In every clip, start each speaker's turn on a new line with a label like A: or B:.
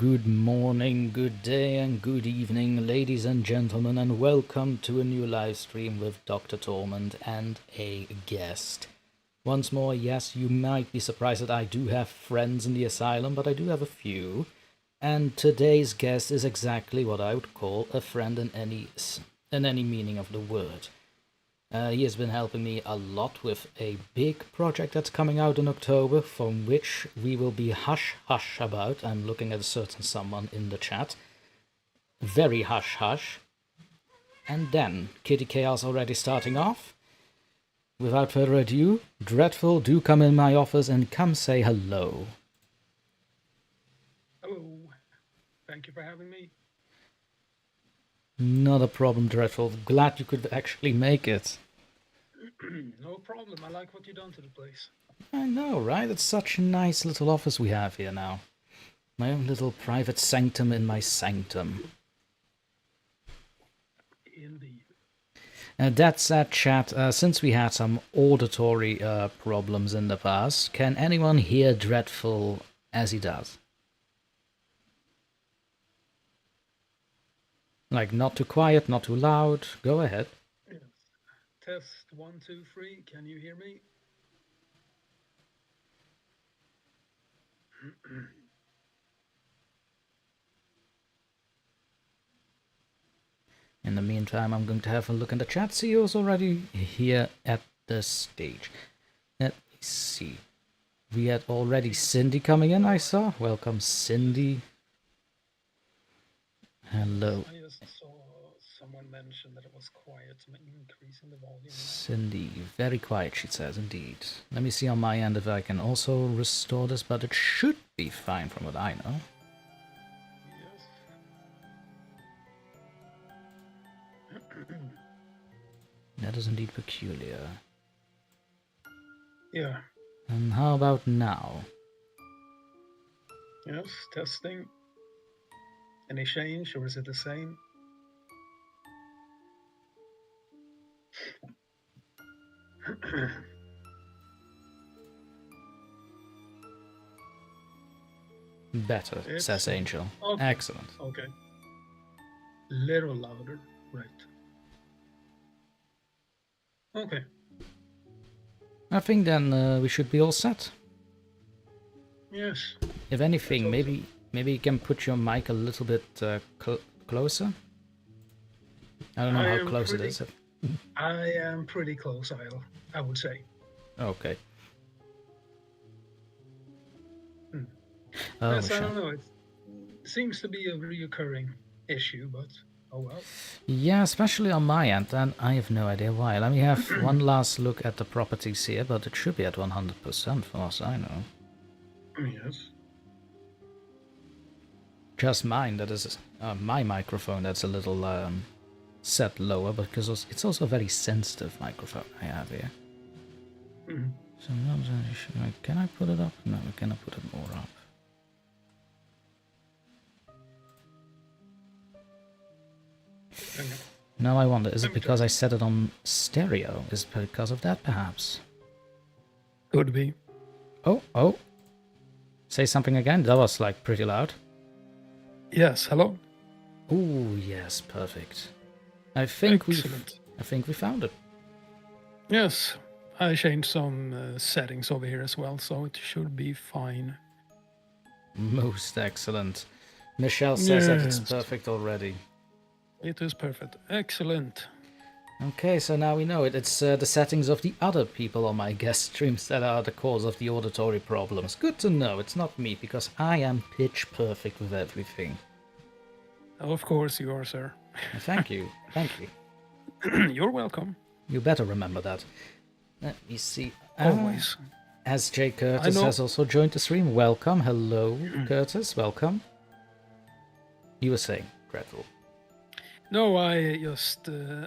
A: Good morning, good day, and good evening, ladies and gentlemen, and welcome to a new live stream with Dr. Torment and a guest. Once more, yes, you might be surprised that I do have friends in the asylum, but I do have a few. And today's guest is exactly what I would call a friend in any meaning of the word. He has been helping me a lot with a big project that's coming out in October, from which we will be hush-hush about. I'm looking at a certain someone in the chat. Very hush-hush. And then, Kitty Chaos already starting off. Without further ado, Dreadful, do come in my office and come say hello.
B: Hello. Thank you for having me.
A: Not a problem, Dreadful. Glad you could actually make it.
B: No problem. I like what you've done to the place.
A: I know, right? It's such a nice little office we have here now. My own little private sanctum in my sanctum.
B: Indeed.
A: That said, chat, since we had some auditory problems in the past, can anyone hear Dreadful as he does? Like, not too quiet, not too loud. Go ahead.
B: Yes. Test 1, 2, 3. Can you hear me?
A: In the meantime, I'm going to have a look in the chat. See who's already here at the stage. Let me see. We had already Cindy coming in, I saw. Welcome, Cindy. Hello.
B: I just saw someone mention that it was quiet, increasing the volume.
A: Cindy, very quiet, she says, indeed. Let me see on my end if I can also restore this, but it should be fine from what I know.
B: Yes.
A: That is indeed peculiar.
B: Yeah.
A: And how about now?
B: Yes, testing. Any change, or is it the same?
A: Better, says Angel.
B: Okay.
A: Excellent.
B: Okay. Little louder. Right. Okay.
A: I think then we should be all set.
B: Yes.
A: If anything, maybe you can put your mic a little bit closer. I don't know how close it is.
B: I am pretty close, I would say.
A: Okay.
B: Oh, yes, I don't know. It seems to be a reoccurring issue, but oh well.
A: Yeah, especially on my end, and I have no idea why. Let me have one last look at the properties here, but it should be at 100% for us, I know.
B: Yes.
A: Just mine, that is my microphone that's a little set lower, because it's also a very sensitive microphone I have here. So can I put it up? No, we cannot put it more up. Now I wonder, is it because I set it on stereo? Is it because of that, perhaps?
B: Could be.
A: Oh. Say something again? That was, like, pretty loud.
B: Yes, hello?
A: Oh, yes, perfect. I think we found it.
B: Yes, I changed some settings over here as well, so it should be fine.
A: Most excellent. Michelle says that it's perfect already.
B: It is perfect. Excellent.
A: Okay, so now we know it. It's the settings of the other people on my guest streams that are the cause of the auditory problems. Good to know. It's not me, because I am pitch perfect with everything.
B: Of course you are, sir.
A: Thank you. Thank you.
B: You're welcome.
A: You better remember that. Let me see.
B: Always.
A: As J. Curtis has also joined the stream. Welcome. Hello, Curtis. Welcome. You were saying, Gretel.
B: No, I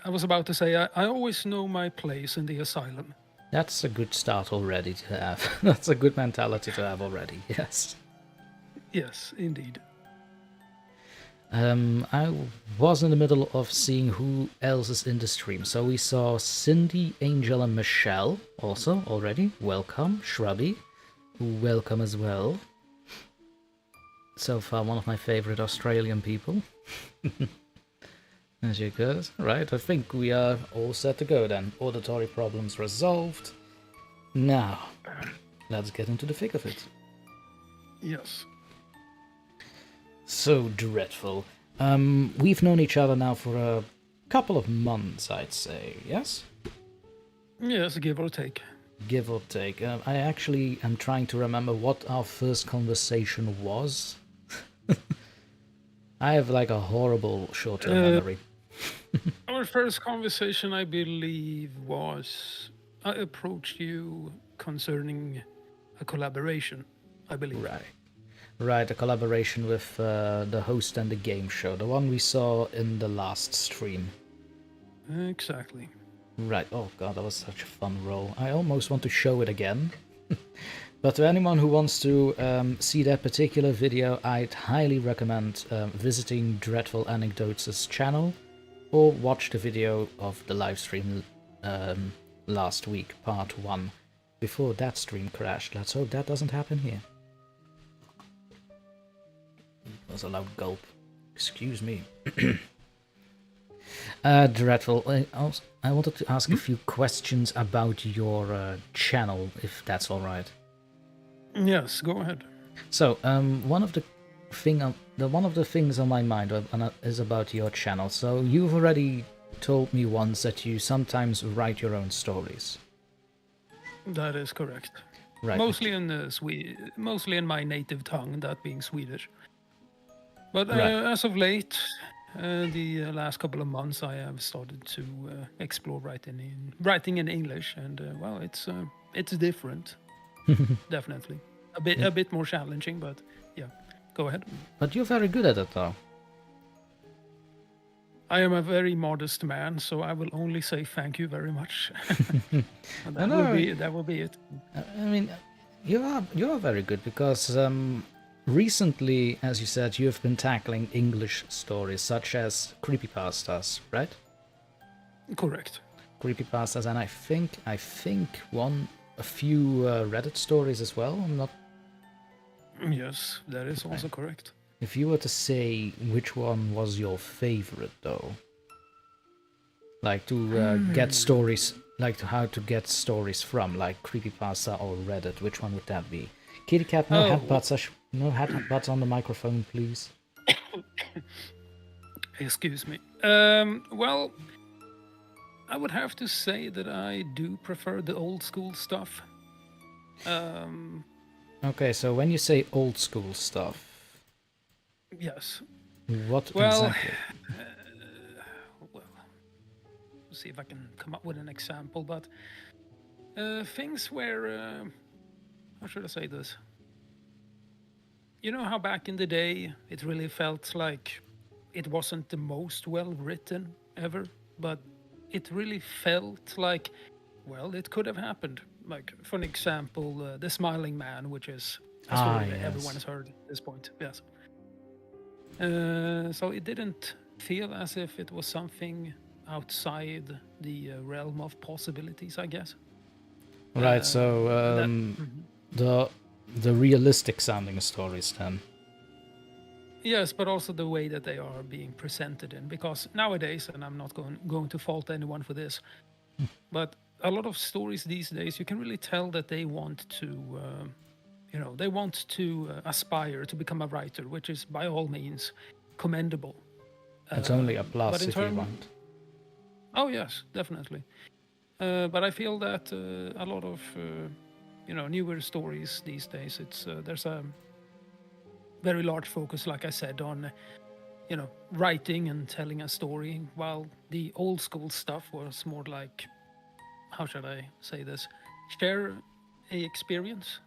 B: was about to say, I always know my place in the asylum.
A: That's a good start already to have. That's a good mentality to have already, yes.
B: Yes, indeed.
A: I was in the middle of seeing who else is in the stream. So we saw Cindy, Angel, and Michelle also already. Welcome. Shrubby, welcome as well. so far one of my favorite Australian people. As you guys, right? I think we are all set to go then. Auditory problems resolved. Now, let's get into the thick of it.
B: Yes.
A: So dreadful. We've known each other now for a couple of months, I'd say, yes?
B: Yes, give or take.
A: Give or take. I actually am trying to remember what our first conversation was. I have like a horrible short-term memory.
B: Our first conversation, I believe, was I approached you concerning a collaboration, I believe.
A: Right, a collaboration with the host and the game show, the one we saw in the last stream.
B: Exactly.
A: Right, oh god, that was such a fun role. I almost want to show it again. But to anyone who wants to see that particular video, I'd highly recommend visiting Dreadful Anecdotes' channel, or watch the video of the live stream last week, part 1, before that stream crashed. Let's hope that doesn't happen here. That was a loud gulp. Excuse me. Dreadful, I wanted to ask a few questions about your channel, if that's alright.
B: Yes, go ahead.
A: So, one of the things on my mind is about your channel. So, you've already told me once that you sometimes write your own stories.
B: That is correct.
A: Right.
B: Mostly in mostly in my native tongue, that being Swedish. But
A: Right.
B: as of late, the last couple of months, I have started to explore writing in English, and well, it's different, definitely. A bit more challenging, but yeah, go ahead.
A: But you're very good at it, though.
B: I am a very modest man, so I will only say thank you very much. That will be it.
A: I mean, you are very good because recently, as you said, you have been tackling English stories such as creepypastas, right?
B: Correct.
A: Creepypastas, and I think a few Reddit stories as well. I'm not.
B: Yes, that is also correct.
A: If you were to say which one was your favorite, though, like to get stories, like to how to get stories from, like creepypasta or Reddit, which one would that be? Kitty cat, no headbutts. No headbutts on the microphone, please.
B: Excuse me. Well, I would have to say that I do prefer the old school stuff.
A: Okay, so when you say old school stuff,
B: yes.
A: What
B: Well,
A: exactly?
B: Well, let's see if I can come up with an example, but things where, how should I say this? You know how back in the day it really felt like it wasn't the most well written ever, but it really felt like, well, it could have happened. Like, for an example, The Smiling Man, which is a story that everyone has heard at this point. Yes. So it didn't feel as if it was something outside the realm of possibilities, I guess.
A: Right, so the realistic sounding stories then.
B: Yes, but also the way that they are being presented in, because nowadays, and I'm not going to fault anyone for this, but a lot of stories these days, you can really tell that they want to, they want to aspire to become a writer, which is by all means commendable.
A: It's only a plus if you want.
B: Oh yes, definitely. But I feel that a lot of newer stories these days, there's a very large focus, like I said, on writing and telling a story, while the old school stuff was more like, how should I say this, share a experience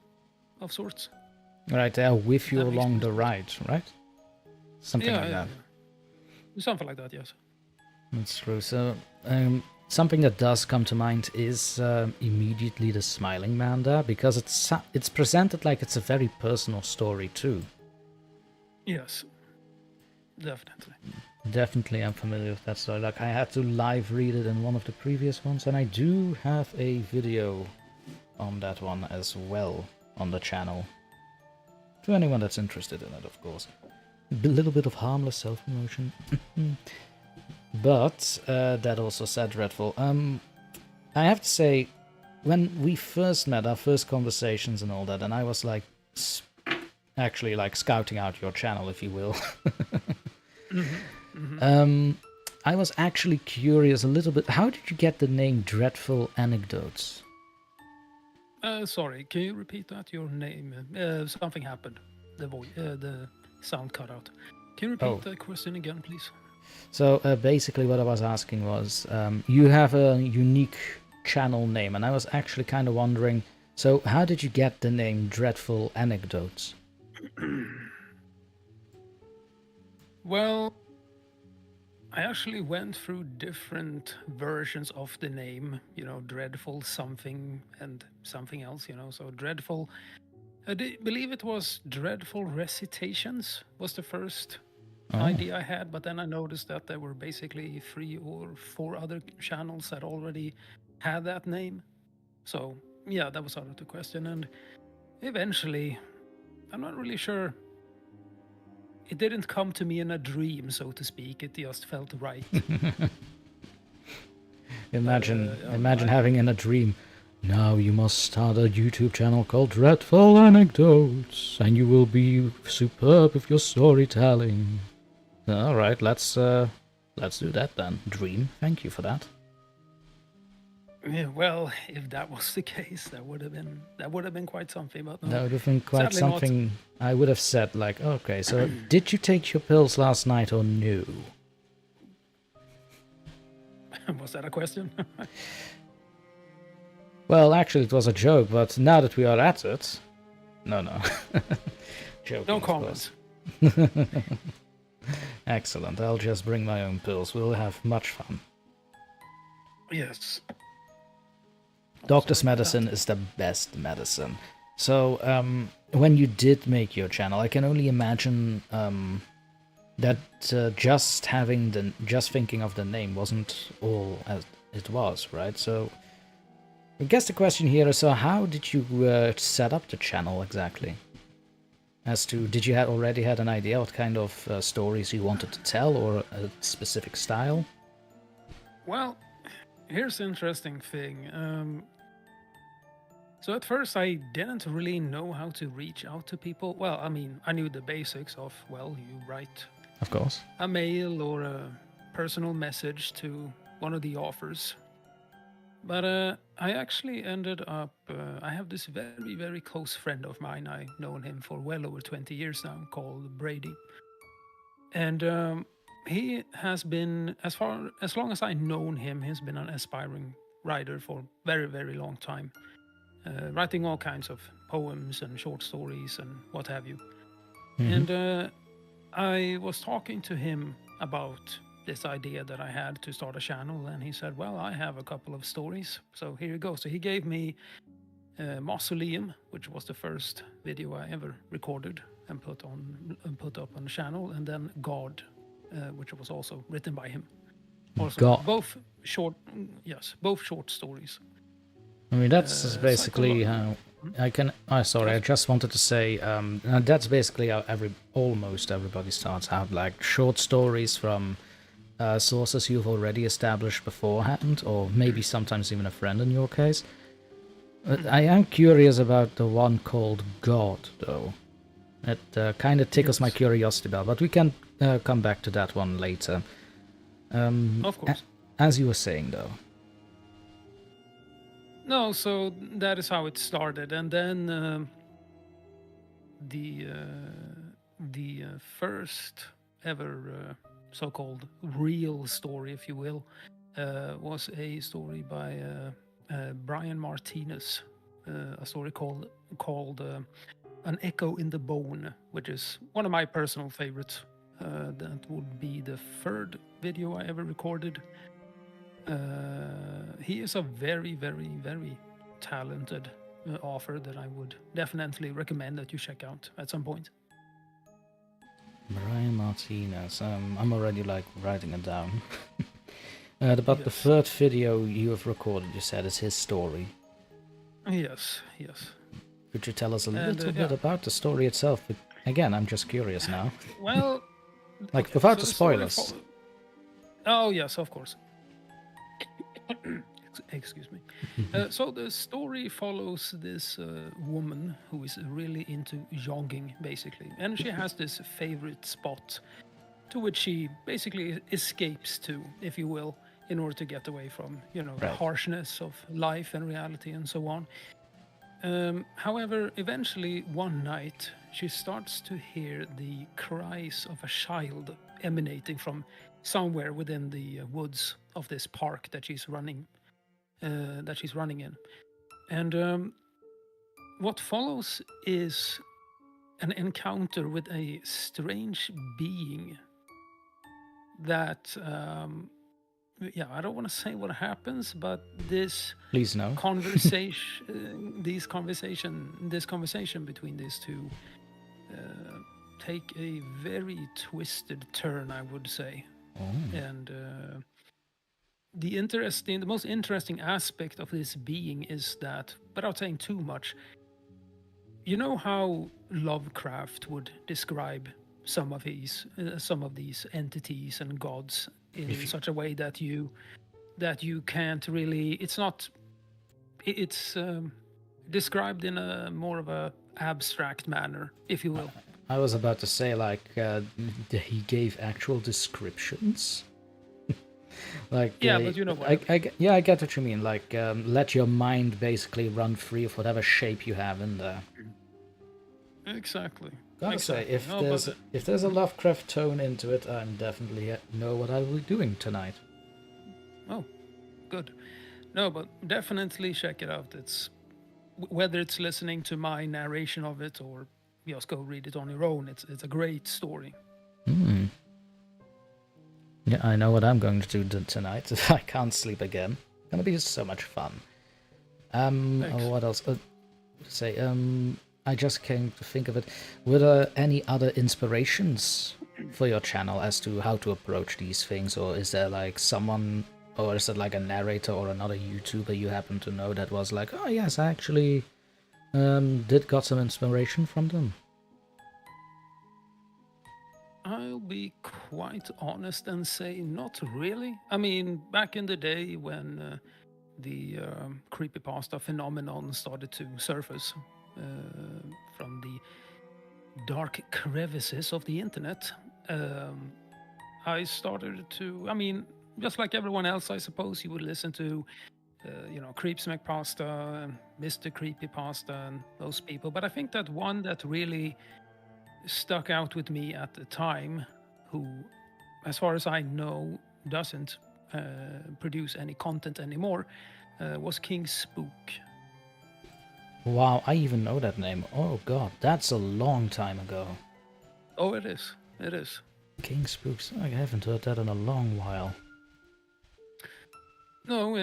B: of sorts.
A: Right, they are with you along the ride, right? Something like that.
B: Yeah. Something like that, yes.
A: That's true. So, something that does come to mind is immediately The Smiling Man there, because it's presented like it's a very personal story too.
B: Yes, definitely.
A: Definitely, I'm familiar with that story. Like, I had to live read it in one of the previous ones, and I do have a video on that one as well on the channel. To anyone that's interested in it, of course. A little bit of harmless self-promotion. But, that also said, Dreadful. I have to say, when we first met, our first conversations and all that, and I was like, actually like scouting out your channel, if you will. I was actually curious a little bit. How did you get the name Dreadful Anecdotes?
B: Sorry, can you repeat that? Your name. Something happened. The sound cut out. Can you repeat the question again, please?
A: So basically what I was asking was, you have a unique channel name, and I was actually kind of wondering, so how did you get the name Dreadful Anecdotes?
B: Well, I actually went through different versions of the name, Dreadful something and something else, so Dreadful. I believe it was Dreadful Recitations was the first idea I had, but then I noticed that there were basically 3 or 4 other channels that already had that name. So yeah, that was out of the question. And eventually, I'm not really sure. It didn't come to me in a dream, so to speak. It just felt right.
A: Imagine having in a dream, now you must start a YouTube channel called Dreadful Anecdotes, and you will be superb with your storytelling. All right, let's do that then. Dream, thank you for that.
B: Yeah, well, if that was the case, that would have been quite something. But no,
A: that would have been quite something.
B: Not.
A: I would have said like, okay, so did you take your pills last night or no?
B: Was that a question?
A: Well, actually, it was a joke, but now that we are at it, no. Joking,
B: no comments.
A: Excellent. I'll just bring my own pills. We'll have much fun.
B: Yes.
A: Doctor's medicine is the best medicine. So, when you did make your channel, I can only imagine that just thinking of the name wasn't all as it was, right? So, I guess the question here is, so how did you set up the channel exactly? As to, did you already had an idea what kind of stories you wanted to tell, or a specific style?
B: Well, here's the interesting thing. So at first I didn't really know how to reach out to people. Well, I mean, I knew the basics of, well, you write,
A: of course,
B: a mail or a personal message to one of the authors. But I actually ended up, I have this very, very close friend of mine. I've known him for well over 20 years now, called Brady. And he has been, as long as I've known him, he's been an aspiring writer for very, very long time. Writing all kinds of poems and short stories and what have you. And I was talking to him about this idea that I had to start a channel, and he said, well, I have a couple of stories, so here you go. So he gave me Mausoleum, which was the first video I ever recorded and put up on the channel, and then God, which was also written by him. Also,
A: God.
B: both short stories.
A: I mean, that's basically how I can. Sorry, I just wanted to say that's basically how almost everybody starts out, like short stories from sources you've already established beforehand, or maybe sometimes even a friend in your case. I am curious about the one called God, though. It kind of tickles my curiosity bell, but we can come back to that one later.
B: Of course.
A: As you were saying, though.
B: No, so that is how it started, and then the first ever so-called real story, if you will, was a story by Brian Martinez, a story called An Echo in the Bone, which is one of my personal favorites. That would be the 3rd video I ever recorded. He is a very, very, very talented author that I would definitely recommend that you check out at some point.
A: Brian Martinez. I'm already like writing it down. About the 3rd video you have recorded, you said, is his story.
B: Yes.
A: Could you tell us a
B: And
A: little bit about the story itself? But again, I'm just curious now.
B: Well,
A: Like,
B: okay,
A: without
B: so
A: the
B: story
A: spoilers.
B: Oh yes, of course. Excuse me. So the story follows this woman who is really into jogging, basically, and she has this favorite spot to which she basically escapes to, if you will, in order to get away from, the
A: Right.
B: harshness of life and reality and so on. However, eventually one night she starts to hear the cries of a child emanating from somewhere within the woods of this park that she's running in. And what follows is an encounter with a strange being that yeah, I don't want to say what happens, but this
A: Please no.
B: this conversation between these two take a very twisted turn, I would say. And the most interesting aspect of this being is that, without saying too much, you know how Lovecraft would describe some of these entities and gods in such a way that you can't really. It's described in a more of a abstract manner, if you will.
A: I was about to say, like, he gave actual descriptions. Like,
B: Yeah, but you know what I mean.
A: yeah, I get what you mean. Like, let your mind basically run free of whatever shape you have in there.
B: Exactly.
A: Gotta say,
B: exactly.
A: if there's a Lovecraft tone into it, I'm definitely know what I will be doing tonight.
B: Oh, good. No, but definitely check it out. It's whether it's listening to my narration of it or just go read it on your own. It's a great story.
A: Yeah, I know what I'm going to do tonight. I can't sleep again. Gonna be so much fun. What else? Say, I just came to think of it. Were there any other inspirations for your channel as to how to approach these things, or is there like someone, or is it like a narrator or another YouTuber you happen to know that was like, oh yes, I actually did got some inspiration from them?
B: I'll be quite honest and say not really. I mean, back in the day when the creepypasta phenomenon started to surface from the dark crevices of the internet, I started to, I mean, just like everyone else, I suppose you would listen to, Creepsmack Pasta and Mr. Creepypasta and those people. But I think that one that really stuck out with me at the time, who, as far as I know, doesn't produce any content anymore, was King Spook.
A: Wow, I even know that name. Oh god, that's a long time ago.
B: Oh, it is. It is.
A: King Spooks. I haven't heard that in a long while.
B: No,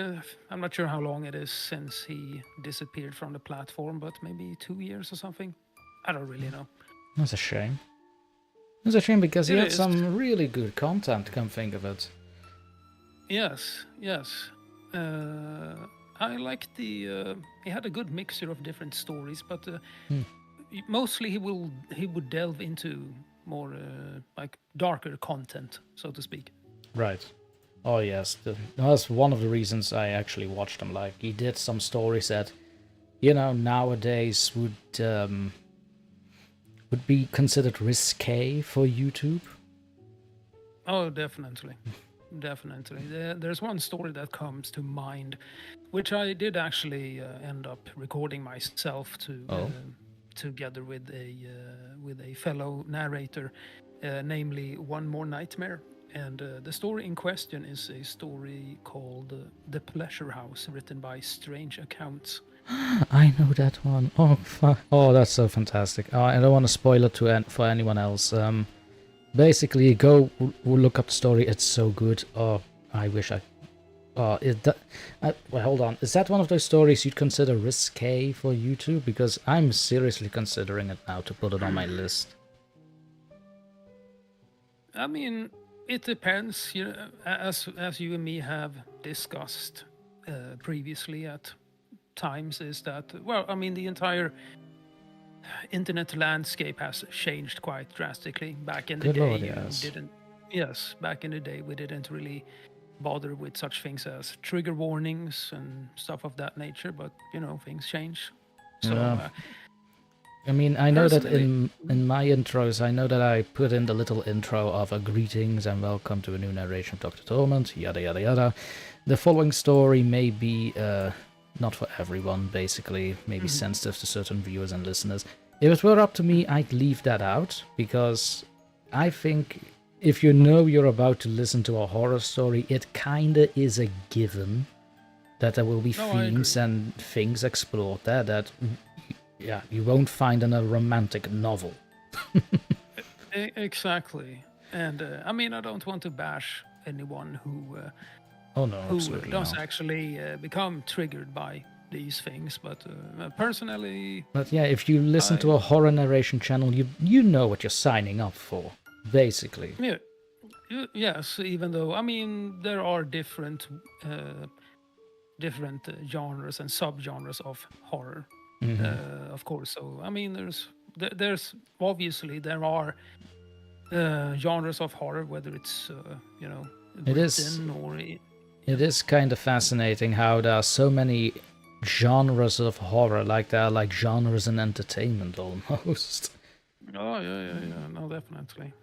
B: I'm not sure how long it is since he disappeared from the platform, but maybe 2 years or something. I don't really know.
A: That's a shame. It's a shame because he
B: It
A: had
B: is.
A: some really good content, come think of it.
B: Yes, yes. I liked the. He had a good mixture of different stories, but mostly he would delve into more like darker content, so to speak.
A: Right. Oh yes, that's one of the reasons I actually watched him. Like, he did some stories that, nowadays would be considered risque for YouTube.
B: Oh, definitely. Definitely. There's one story that comes to mind, which I did actually end up recording myself together with a fellow narrator, namely One More Nightmare. And the story in question is a story called The Pleasure House, written by Strange Accounts.
A: I know that one. Oh, that's so fantastic. I don't want to spoil it for anyone else. Basically, go look up the story. It's so good. Oh, I wish I. Oh, well, hold on. Is that one of those stories you'd consider risque for YouTube? Because I'm seriously considering it now to put it on my list.
B: I mean, it depends. As you and me have discussed previously at times, is that, well, I mean, the entire internet landscape has changed quite drastically. Back in the
A: Good
B: day,
A: lord,
B: you
A: yes.
B: didn't. Yes, back in the day, we didn't really bother with such things as trigger warnings and stuff of that nature. But things change. So
A: Yeah. I mean, I know that
B: personally,
A: in my intros, I know that I put in the little intro of a greetings and welcome to a new narration of Dr. Torment, yada yada yada. The following story may be not for everyone, basically, maybe sensitive to certain viewers and listeners. If it were up to me, I'd leave that out, because I think if you know you're about to listen to a horror story, it kinda is a given that there will be
B: No, I
A: themes
B: agree.
A: and things explored there that you won't find in a romantic novel.
B: Exactly. And I mean, I don't want to bash anyone
A: Oh no,
B: who
A: absolutely
B: does
A: not.
B: actually become triggered by these things. But personally,
A: But yeah, if you listen to
B: I
A: a horror narration channel, you know what you're signing up for, basically.
B: yeah, yes. Even though I mean, there are different genres and subgenres of horror, of course. So I mean, there's obviously there are genres of horror, whether it's
A: It is
B: written or
A: it is kind of fascinating how there are so many genres of horror, like there are like genres in entertainment almost.
B: oh yeah. No, definitely.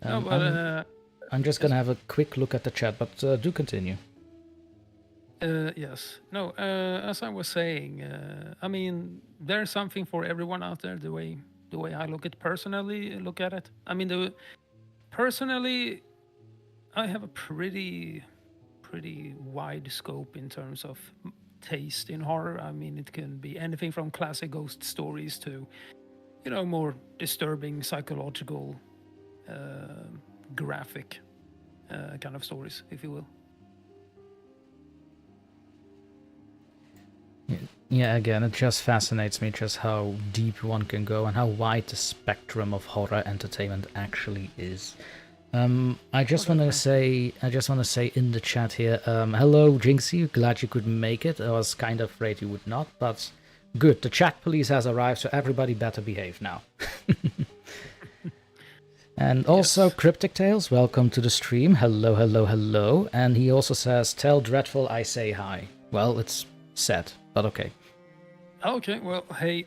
B: No,
A: Um,
B: but
A: I'm I'm just
B: yes,
A: gonna have a quick look at the chat, but do continue.
B: yes. No, as I was saying, I mean, there's something for everyone out there. The way I look at it. I mean, personally, I have a pretty wide scope in terms of taste in horror. I mean, it can be anything from classic ghost stories to more disturbing psychological, graphic kind of stories, if you will.
A: Yeah, again, it just fascinates me just how deep one can go and how wide the spectrum of horror entertainment actually is. I just want to say in the chat here, hello Jinxie, glad you could make it. I was kind of afraid you would not, but good. The chat police has arrived, so everybody better behave now. And also,
B: Yes.
A: Cryptic Tales, welcome to the stream. Hello, hello, hello. And he also says, tell Dreadful I say hi. Well, it's said, but okay.
B: Okay. Well, hey.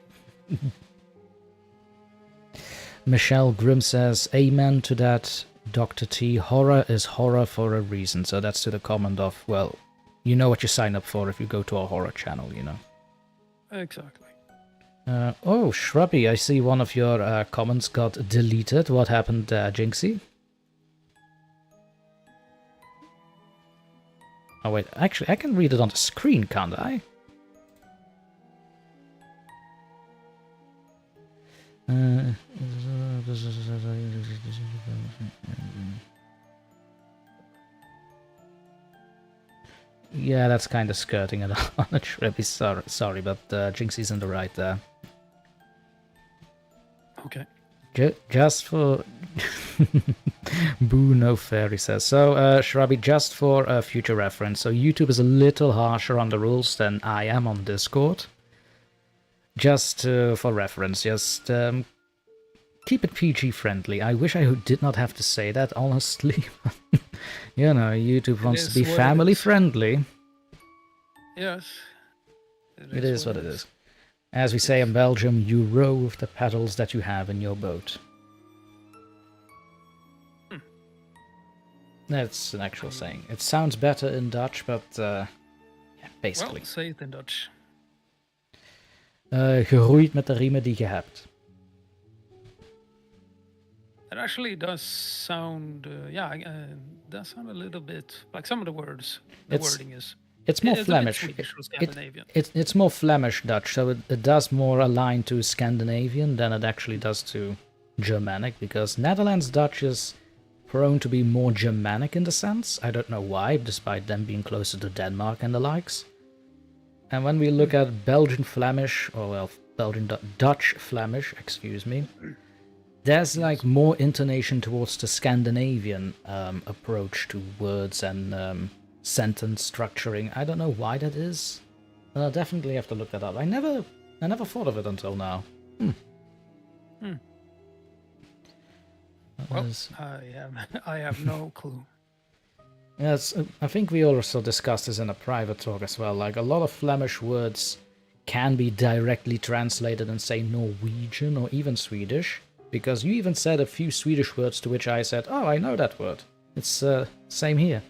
A: Michelle Grimm says, amen to that, Dr. T. Horror is horror for a reason. So that's to the comment of, well, you know what you sign up for if you go to a horror channel, you know.
B: Exactly.
A: Oh, Shrubby, I see one of your comments got deleted. What happened, Jinxie? Oh, wait, actually, I can read it on the screen, can't I? Yeah, that's kind of skirting it on a Shrubby. Sorry, but Jinxie's in the right there.
B: Okay.
A: Just for Boo No Fairy says so. Shrabi, just for future reference, so YouTube is a little harsher on the rules than I am on Discord. Just for reference, just keep it PG friendly. I wish I did not have to say that, honestly. You know, YouTube wants to be family friendly.
B: Yes.
A: It is what it is. As we say in Belgium, you row with the paddles that you have in your boat. That's an actual saying. It sounds better in Dutch, but yeah, basically.
B: Well, say it in Dutch.
A: Geroeid met de riemen die je hebt.
B: It actually does sound, does sound a little bit like some of the words. The wording is.
A: It's more
B: It's
A: Flemish.
B: A bit Swedish or Scandinavian.
A: It's more Flemish Dutch, so it does more align to Scandinavian than it actually does to Germanic, because Netherlands Dutch is prone to be more Germanic in the sense. I don't know why, despite them being closer to Denmark and the likes. And when we look at Belgian Flemish, or well, Belgian Dutch Flemish, excuse me, there's like more intonation towards the Scandinavian approach to words and sentence structuring. I don't know why that is. I'll definitely have to look that up. I never thought of it until now.
B: Well,
A: Yes.
B: I have no clue.
A: Yes, I think we also discussed this in a private talk as well. Like, a lot of Flemish words can be directly translated in, say, Norwegian or even Swedish. Because you even said a few Swedish words to which I said, oh, I know that word. It's same here.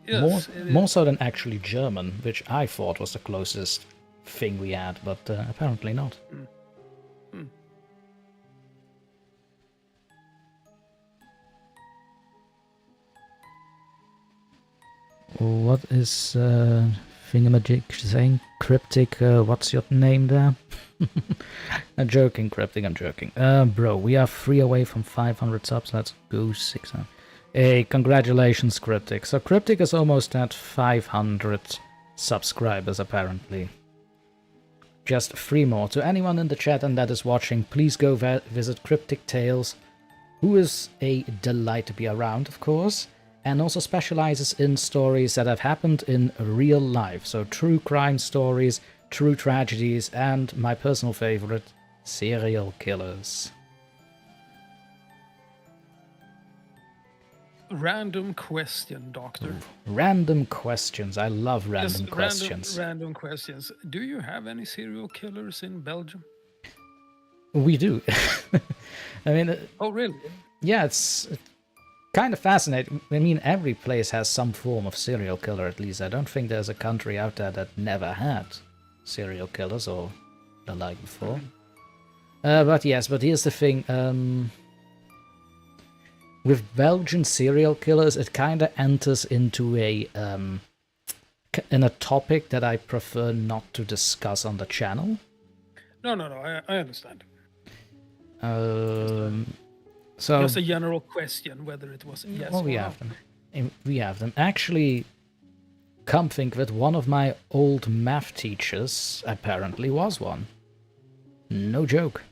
B: Yes,
A: More so than actually German, which I thought was the closest thing we had, but apparently not. What is Thingamajig saying? Cryptic, what's your name there? I'm joking, Cryptic, I'm joking. Bro, we are 3 away from 500 subs, let's go 600. Hey, congratulations, Cryptic. So Cryptic is almost at 500 subscribers, apparently. Just 3 more. To anyone in the chat and that is watching, please go visit Cryptic Tales, who is a delight to be around, of course, and also specializes in stories that have happened in real life. So true crime stories, true tragedies, and my personal favorite, serial killers.
B: Random question, Doctor.
A: Random questions. I love random questions.
B: Random questions. Do you have any serial killers in Belgium?
A: We do. I mean...
B: Oh, really?
A: Yeah, it's kind of fascinating. I mean, every place has some form of serial killer, at least. I don't think there's a country out there that never had serial killers or the like before. But yes, but here's the thing. With Belgian serial killers, it kind of enters into in a topic that I prefer not to discuss on the channel.
B: No, I understand.
A: So
B: just a general question whether it was yes or
A: we
B: no.
A: have them. We have them. Actually, come think of it, one of my old math teachers apparently was one. No joke.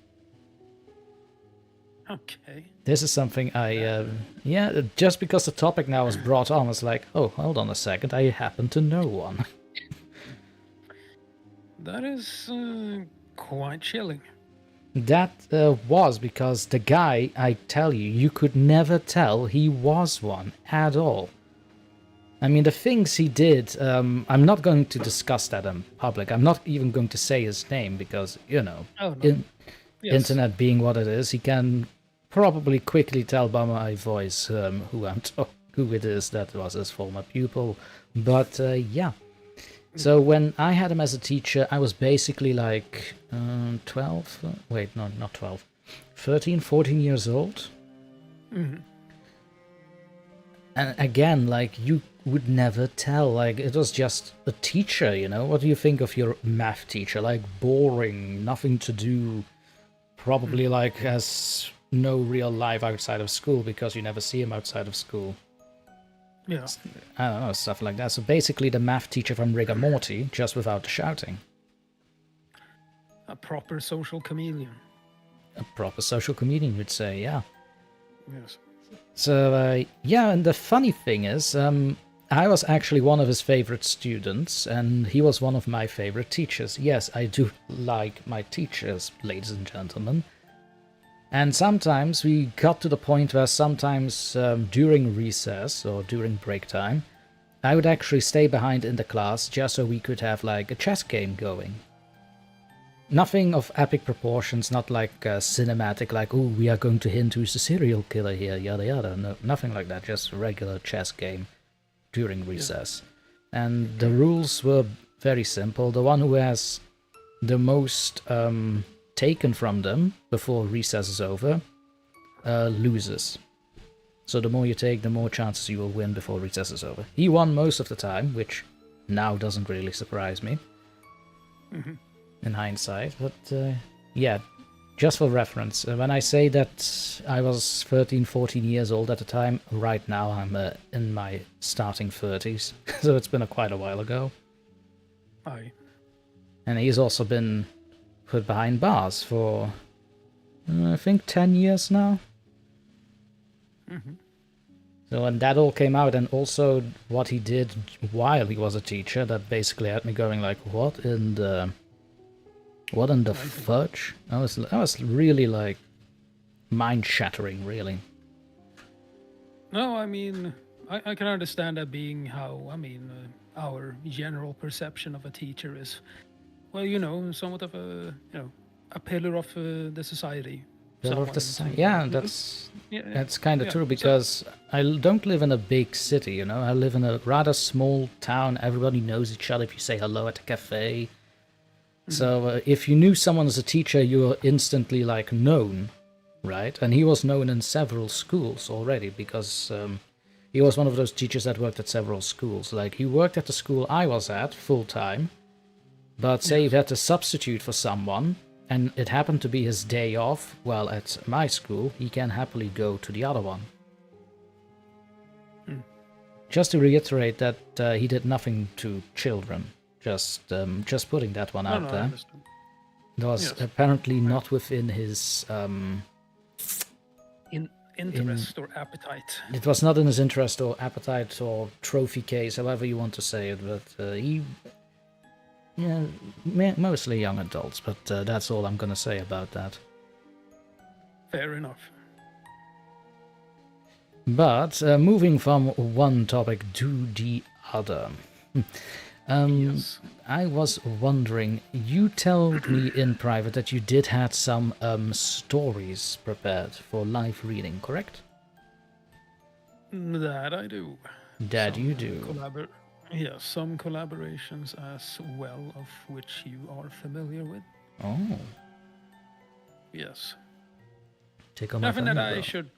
B: Okay.
A: This is something yeah, just because the topic now is brought on, it's like, oh, hold on a second, I happen to know one.
B: That is quite chilling.
A: That was because the guy, I tell you, you could never tell he was one at all. I mean, the things he did, I'm not going to discuss that in public. I'm not even going to say his name because, you know, internet being what it is, he can probably quickly tell by my voice who it is that was his former pupil. But yeah. So when I had him as a teacher, I was basically like 12, wait, no, not 12, 13, 14 years old.
B: Mm-hmm.
A: And again, like, you would never tell, like, it was just a teacher, you know? What do you think of your math teacher? Like, boring, nothing to do, probably like has no real life outside of school because you never see him outside of school.
B: Yeah.
A: I don't know, stuff like that. So basically the math teacher from Rick and Morty, just without the shouting.
B: A proper social chameleon.
A: A proper social comedian, you'd say, yeah.
B: Yes.
A: So, yeah, and the funny thing is, I was actually one of his favorite students, and he was one of my favorite teachers. Yes, I do like my teachers, ladies and gentlemen. And sometimes we got to the point where sometimes during recess or during break time, I would actually stay behind in the class just so we could have like a chess game going. Nothing of epic proportions, not like cinematic, like, oh, we are going to hint who's the serial killer here, yada yada. No, nothing like that, just a regular chess game during recess. Yeah. And the rules were very simple. The one who has the most taken from them before recess is over loses. So the more you take, the more chances you will win before recess is over. He won most of the time, which now doesn't really surprise me in hindsight. But yeah, just for reference, when I say that I was 13, 14 years old at the time, right now I'm in my starting 30s. So it's been quite a while ago.
B: Aye.
A: And he's also been put behind bars for, I think, 10 years now. So when that all came out, and also what he did while he was a teacher, that basically had me going like, what in the fudge? I was really like, mind-shattering, really.
B: No, I mean, I can understand that being how, I mean, our general perception of a teacher is, well, somewhat of a pillar of the society.
A: Pillar of the
B: Someone
A: sun.
B: to,
A: Yeah,
B: yeah, yeah,
A: that's kind of
B: yeah.
A: true
B: So,
A: because don't live in a big city, you know. I live in a rather small town. Everybody knows each other if you say hello at a cafe. So if you knew someone as a teacher, you were instantly like known, right? And he was known in several schools already because he was one of those teachers that worked at several schools. Like he worked at the school I was at full time, but say
B: yes.
A: he had to substitute for someone, and it happened to be his day off, well, at my school, he can happily go to the other one. Just to reiterate that he did nothing to children. Just putting that one out
B: I
A: there.
B: understand.
A: It was
B: Yes.
A: apparently not within his...
B: Interest or appetite.
A: It was not in his interest or appetite or trophy case, however you want to say it, but he... Yeah, mostly young adults, but that's all I'm gonna say about that.
B: Fair enough.
A: But moving from one topic to the other.
B: Yes.
A: I was wondering, you told me in private that you did have some stories prepared for live reading, correct?
B: That I do.
A: That you do.
B: Yes, some collaborations as well, of which you are familiar with.
A: Oh.
B: Yes.
A: Take on my
B: Nothing that
A: thunder,
B: I
A: bro.
B: should.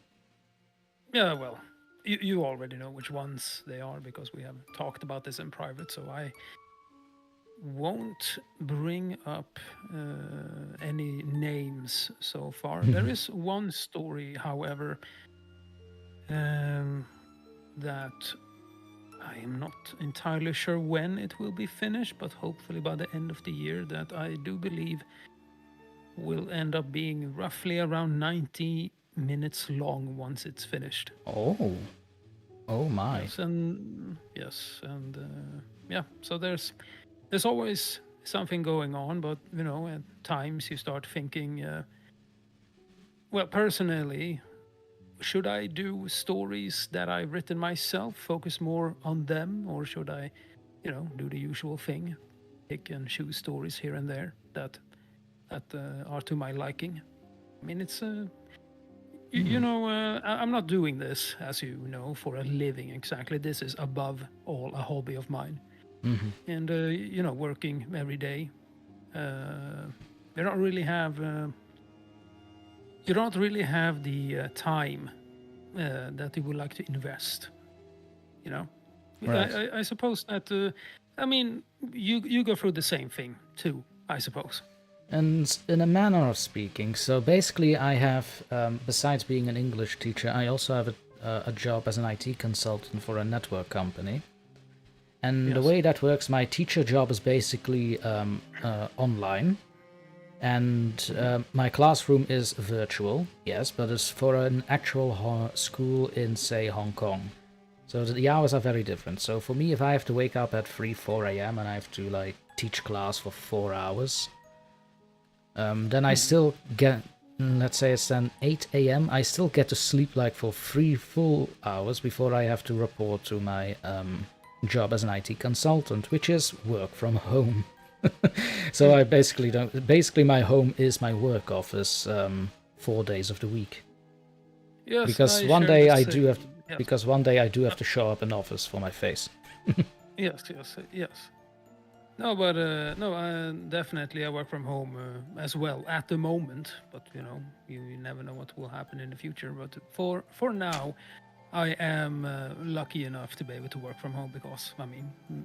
B: Yeah, well, you already know which ones they are because we have talked about this in private, so I won't bring up any names so far. There is one story, however, that I am not entirely sure when it will be finished, but hopefully by the end of the year, that I do believe will end up being roughly around 90 minutes long once it's finished.
A: Oh. Oh my.
B: Yeah, so there's always something going on, but at times you start thinking, well, personally, should I do stories that I've written myself, focus more on them, or should I, do the usual thing, pick and choose stories here and there that are to my liking? I mean, it's I'm not doing this, as you know, for a living exactly. This is above all a hobby of mine, and working every day. You don't really have the time that you would like to invest. You know,
A: Right.
B: I suppose that. I mean, you go through the same thing too, I suppose.
A: And in a manner of speaking, so basically I have, besides being an English teacher, I also have a job as an IT consultant for a network company. And the
B: Yes.
A: way that works, my teacher job is basically online. And my classroom is virtual, yes, but it's for an actual school in, say, Hong Kong. So the hours are very different. So for me, if I have to wake up at 4 a.m. and I have to, like, teach class for 4 hours... then I still get, let's say it's then 8 a.m. I still get to sleep like for 3 full hours before I have to report to my job as an IT consultant, which is work from home. So I basically don't. Basically, my home is my work office 4 days of the week.
B: Yes,
A: Because
B: I
A: one
B: share
A: day
B: the
A: I
B: same.
A: do have.
B: Yes.
A: Because one day I do have to show up in office for my face.
B: Yes. No, but definitely I work from home as well at the moment. But you never know what will happen in the future. But for now, I am lucky enough to be able to work from home because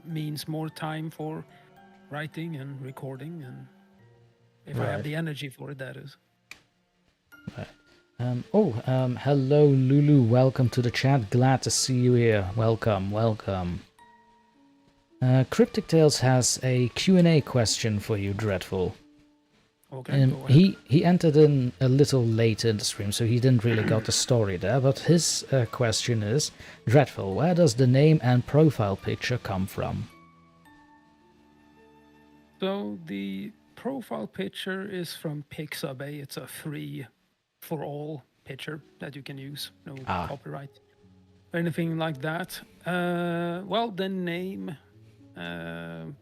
B: means more time for writing and recording, and if I have
A: Right.
B: the energy for it, that is.
A: Hello Lulu, welcome to the chat. Glad to see you here. Welcome. Cryptic Tales has a Q&A question for you, Dreadful.
B: Okay, go ahead.
A: He entered in a little late in the stream, so he didn't really got the story there, but his question is, Dreadful, where does the name and profile picture come from?
B: So the profile picture is from Pixabay. It's a free for all picture that you can use, no
A: Ah.
B: copyright or anything like that. Well, the name. Well,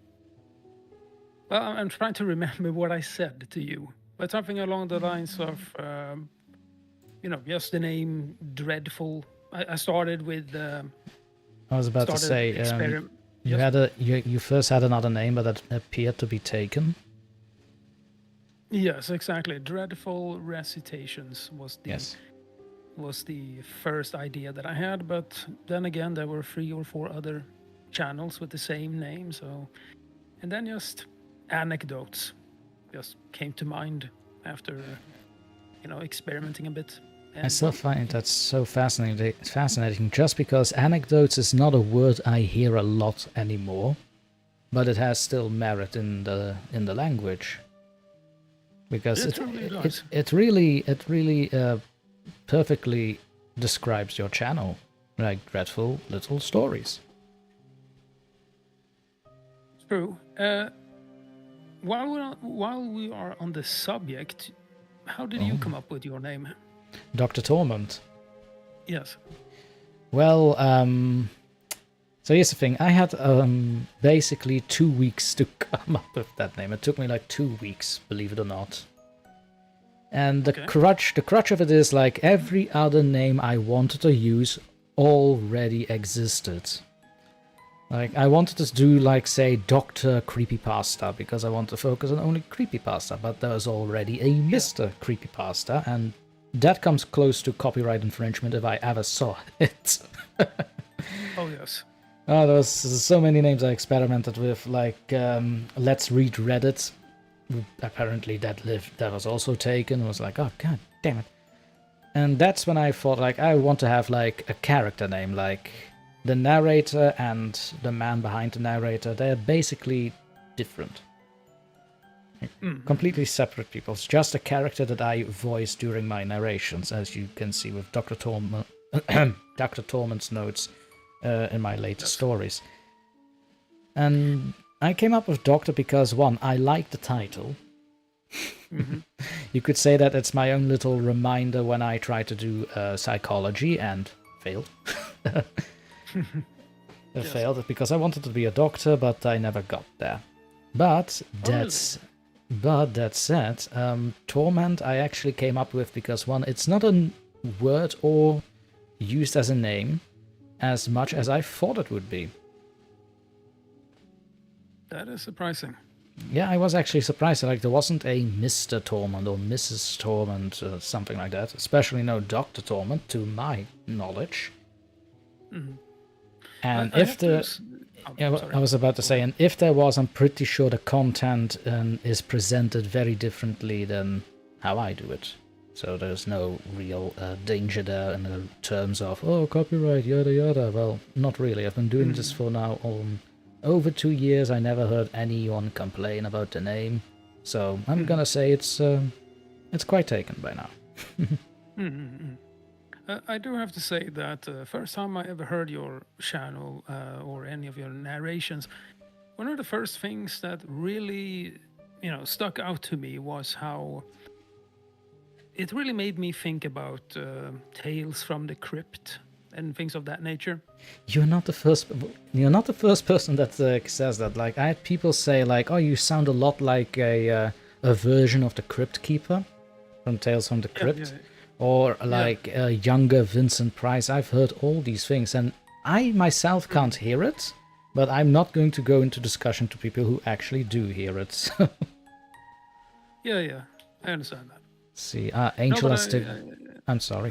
B: I'm trying to remember what I said to you, but something along the lines of, just the name Dreadful. I started with.
A: I was about to say, you first had another name, but that appeared to be taken.
B: Yes, exactly. Dreadful Recitations was the first idea that I had, but then again there were 3 or 4 other channels with the same name. So, and then just Anecdotes just came to mind after experimenting a bit.
A: I still find that so fascinating, just because anecdotes is not a word I hear a lot anymore, but it has still merit in the language, because it really perfectly describes your channel, like Dreadful Little Stories.
B: True. While we are on the subject, how did you come up with your name?
A: DrTorment.
B: Yes.
A: Well, so here's the thing. I had basically 2 weeks to come up with that name. It took me like 2 weeks, believe it or not. And the crutch of it is, like, every other name I wanted to use already existed. Like, I wanted to do, like, say, Dr. Creepypasta, because I want to focus on only Creepypasta, but there's already a Mr. Creepypasta, and that comes close to copyright infringement if I ever saw it.
B: Oh, yes.
A: Oh, there was so many names I experimented with, like Let's Read Reddit. Apparently that was also taken. I was like, oh, god damn it. And that's when I thought, like, I want to have, like, a character name, like the narrator and the man behind the narrator. They're basically different. Completely separate people. It's just a character that I voice during my narrations, as you can see with Dr. Torment's notes in my latest stories. And I came up with Doctor because, one, I like the title. You could say that it's my own little reminder when I try to do psychology and failed. Failed because I wanted to be a doctor, but I never got there. But that said, Torment I actually came up with because, one, it's not a word or used as a name as much as I thought it would be.
B: That is surprising.
A: Yeah, I was actually surprised. Like, there wasn't a Mr. Torment or Mrs. Torment or something like that. Especially no Dr. Torment, to my knowledge. And I was about to say, and if there was, I'm pretty sure the content is presented very differently than how I do it. So there's no real danger there in the terms of, oh, copyright, yada yada. Well, not really. I've been doing this for now over 2 years. I never heard anyone complain about the name. So I'm gonna say it's quite taken by now.
B: I do have to say that first time I ever heard your channel or any of your narrations, one of the first things that really, stuck out to me was how it really made me think about Tales from the Crypt and things of that nature.
A: You're not the first person that says that. Like, I had people say, like, oh, you sound a lot like a version of the Crypt Keeper from Tales from the Crypt. Or like a younger Vincent Price. I've heard all these things, and I myself can't hear it, but I'm not going to go into discussion to people who actually do hear it. So.
B: Yeah, I understand that.
A: See, Angel has to... I'm sorry.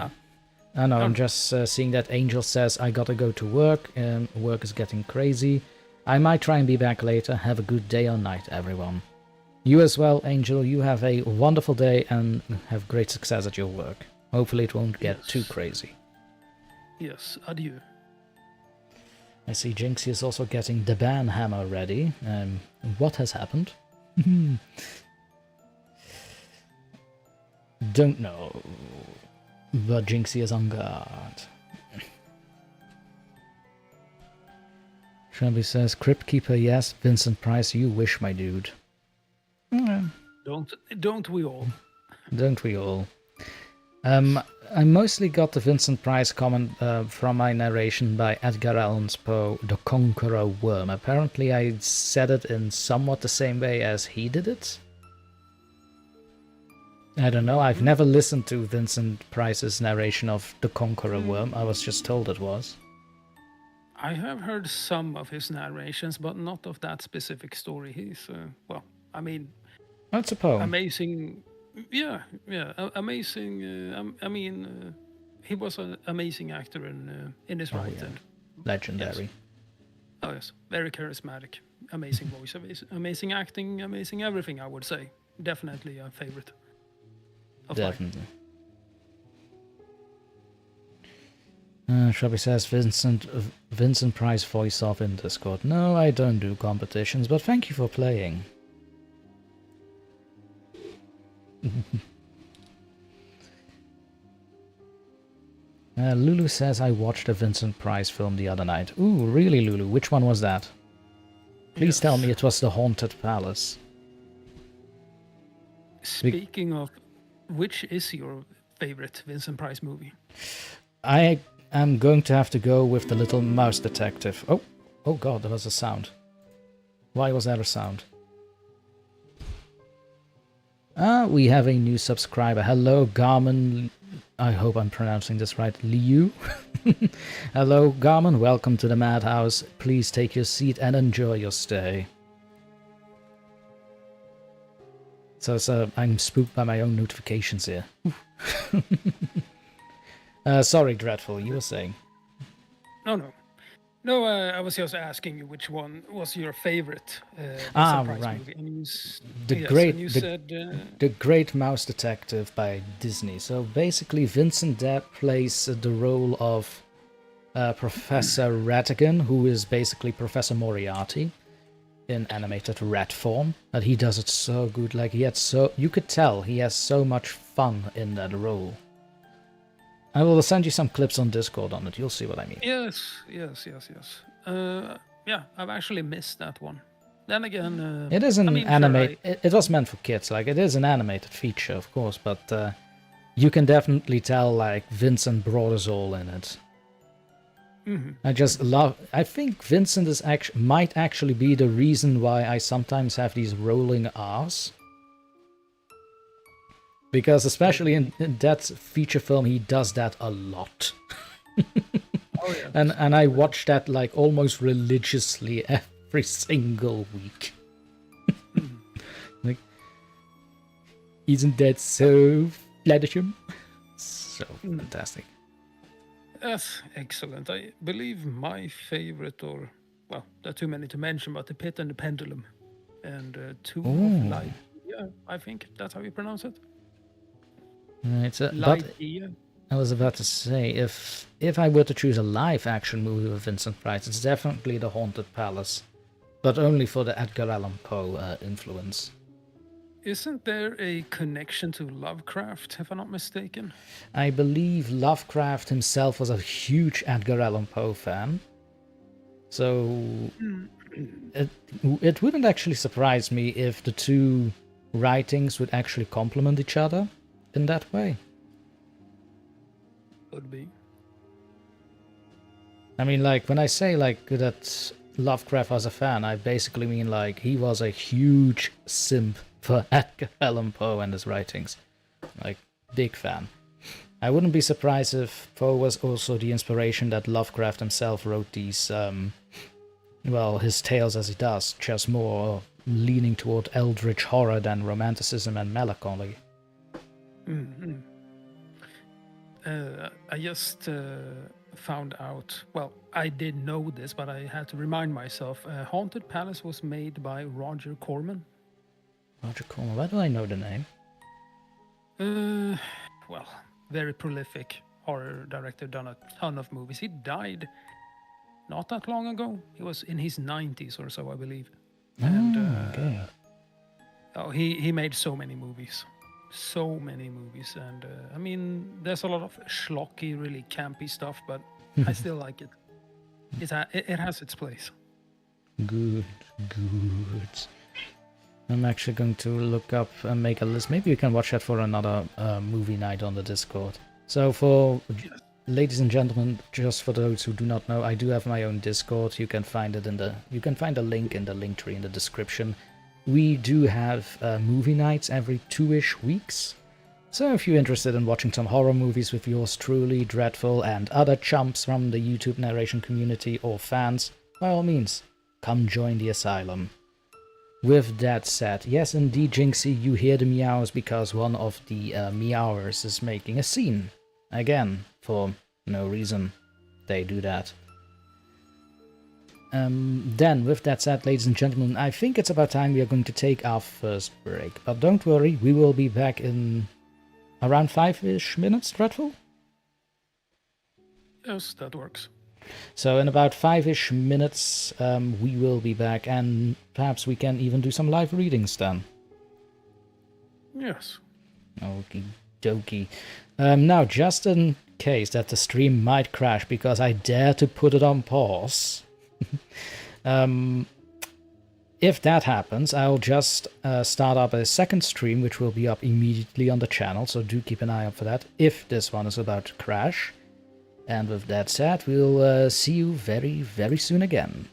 A: I'm just seeing that Angel says, I gotta go to work, and work is getting crazy. I might try and be back later. Have a good day or night, everyone. You as well, Angel. You have a wonderful day and have great success at your work. Hopefully it won't get too crazy.
B: Yes, adieu.
A: I see Jinxie is also getting the ban hammer ready. What has happened? Don't know. But Jinxie is on guard. Shelby says, Crypt Keeper, yes. Vincent Price, you wish, my dude.
B: Don't we all?
A: Don't we all? I mostly got the Vincent Price comment from my narration by Edgar Allan Poe, The Conqueror Worm. Apparently I said it in somewhat the same way as he did it. I don't know, I've never listened to Vincent Price's narration of The Conqueror Worm, I was just told it was.
B: I have heard some of his narrations, but not of that specific story. He's, well, I mean,
A: That's a poem.
B: amazing. Yeah, amazing. He was an amazing actor in his right.
A: Yeah.
B: And
A: Legendary.
B: yes. Oh yes, very charismatic, amazing voice, amazing acting, amazing everything. I would say definitely a favorite. Of
A: Definitely. Shrubby says Vincent Price voice off in Discord. No, I don't do competitions, but thank you for playing. Lulu says I watched a Vincent Price film the other night. Ooh, really, Lulu? Which one was that? Please tell me it was The Haunted Palace.
B: Speaking of, which is your favorite Vincent Price movie?
A: I am going to have to go with The Little Mouse Detective. Oh god, there was a sound. Why was there a sound? We have a new subscriber. Hello, Garmin. I hope I'm pronouncing this right. Liu. Hello, Garmin. Welcome to the Madhouse. Please take your seat and enjoy your stay. So I'm spooked by my own notifications here. Sorry, Dreadful, you were saying.
B: No, I was just asking you which one was your favorite Vincent Price
A: right.
B: movie. And
A: The Great Mouse Detective by Disney. So basically, Vincent Depp plays the role of Professor Ratigan, who is basically Professor Moriarty in animated rat form. And he does it so good. Like you could tell he has so much fun in that role. I will send you some clips on Discord on it. You'll see what I mean.
B: Yes. Yeah, I've actually missed that one. Then again,
A: it is an animated. It was meant for kids. Like, it is an animated feature, of course, but you can definitely tell like Vincent brought us all in it.
B: Mm-hmm.
A: I think Vincent might actually be the reason why I sometimes have these rolling R's. Because especially in that feature film, he does that a lot.
B: Oh, yeah.
A: And I watch that like almost religiously every single week. Like, isn't that so Fluttershy? So fantastic.
B: That's excellent. I believe my favorite, or well, there are too many to mention, but The Pit and the Pendulum and Two of Light. Yeah, I think that's how you pronounce it.
A: But I was about to say, if I were to choose a live-action movie with Vincent Price, it's definitely The Haunted Palace, but only for the Edgar Allan Poe influence.
B: Isn't there a connection to Lovecraft, if I'm not mistaken?
A: I believe Lovecraft himself was a huge Edgar Allan Poe fan, so it wouldn't actually surprise me if the two writings would actually complement each other in that way.
B: Could be.
A: I mean, like, when I say like that Lovecraft was a fan, I basically mean like he was a huge simp for Edgar Allan Poe and his writings. Like, big fan. I wouldn't be surprised if Poe was also the inspiration that Lovecraft himself wrote these his tales as he does, just more leaning toward eldritch horror than romanticism and melancholy.
B: Mm-hmm. I just found out, well, I did know this, but I had to remind myself, Haunted Palace was made by Roger Corman.
A: Roger Corman, why do I know the name?
B: Well, very prolific horror director, done a ton of movies. He died not that long ago. He was in his 90s or so, I believe. And
A: okay.
B: He made so many movies. And I mean, there's a lot of schlocky, really campy stuff, but I still like it. It has its place.
A: Good. I'm actually going to look up and make a list. Maybe we can watch that for another movie night on the Discord. So for ladies and gentlemen, just for those who do not know, I do have my own Discord. You can find it you can find a link in the link tree in the description. We do have movie nights every 2-ish weeks. So if you're interested in watching some horror movies with yours truly, Dreadful, and other chumps from the YouTube narration community or fans, by all means, come join the asylum. With that said, yes indeed Jinxie, you hear the meows because one of the meowers is making a scene. Again, for no reason. They do that. Then, with that said, ladies and gentlemen, I think it's about time we are going to take our first break. But don't worry, we will be back in around 5-ish minutes, Dreadful?
B: Yes, that works.
A: So in about 5-ish minutes, we will be back, and perhaps we can even do some live readings then.
B: Yes.
A: Okie dokie. Now, just in case that the stream might crash because I dare to put it on pause, if that happens, I'll just start up a second stream, which will be up immediately on the channel, so do keep an eye out for that, if this one is about to crash. And with that said, we'll see you very, very soon again.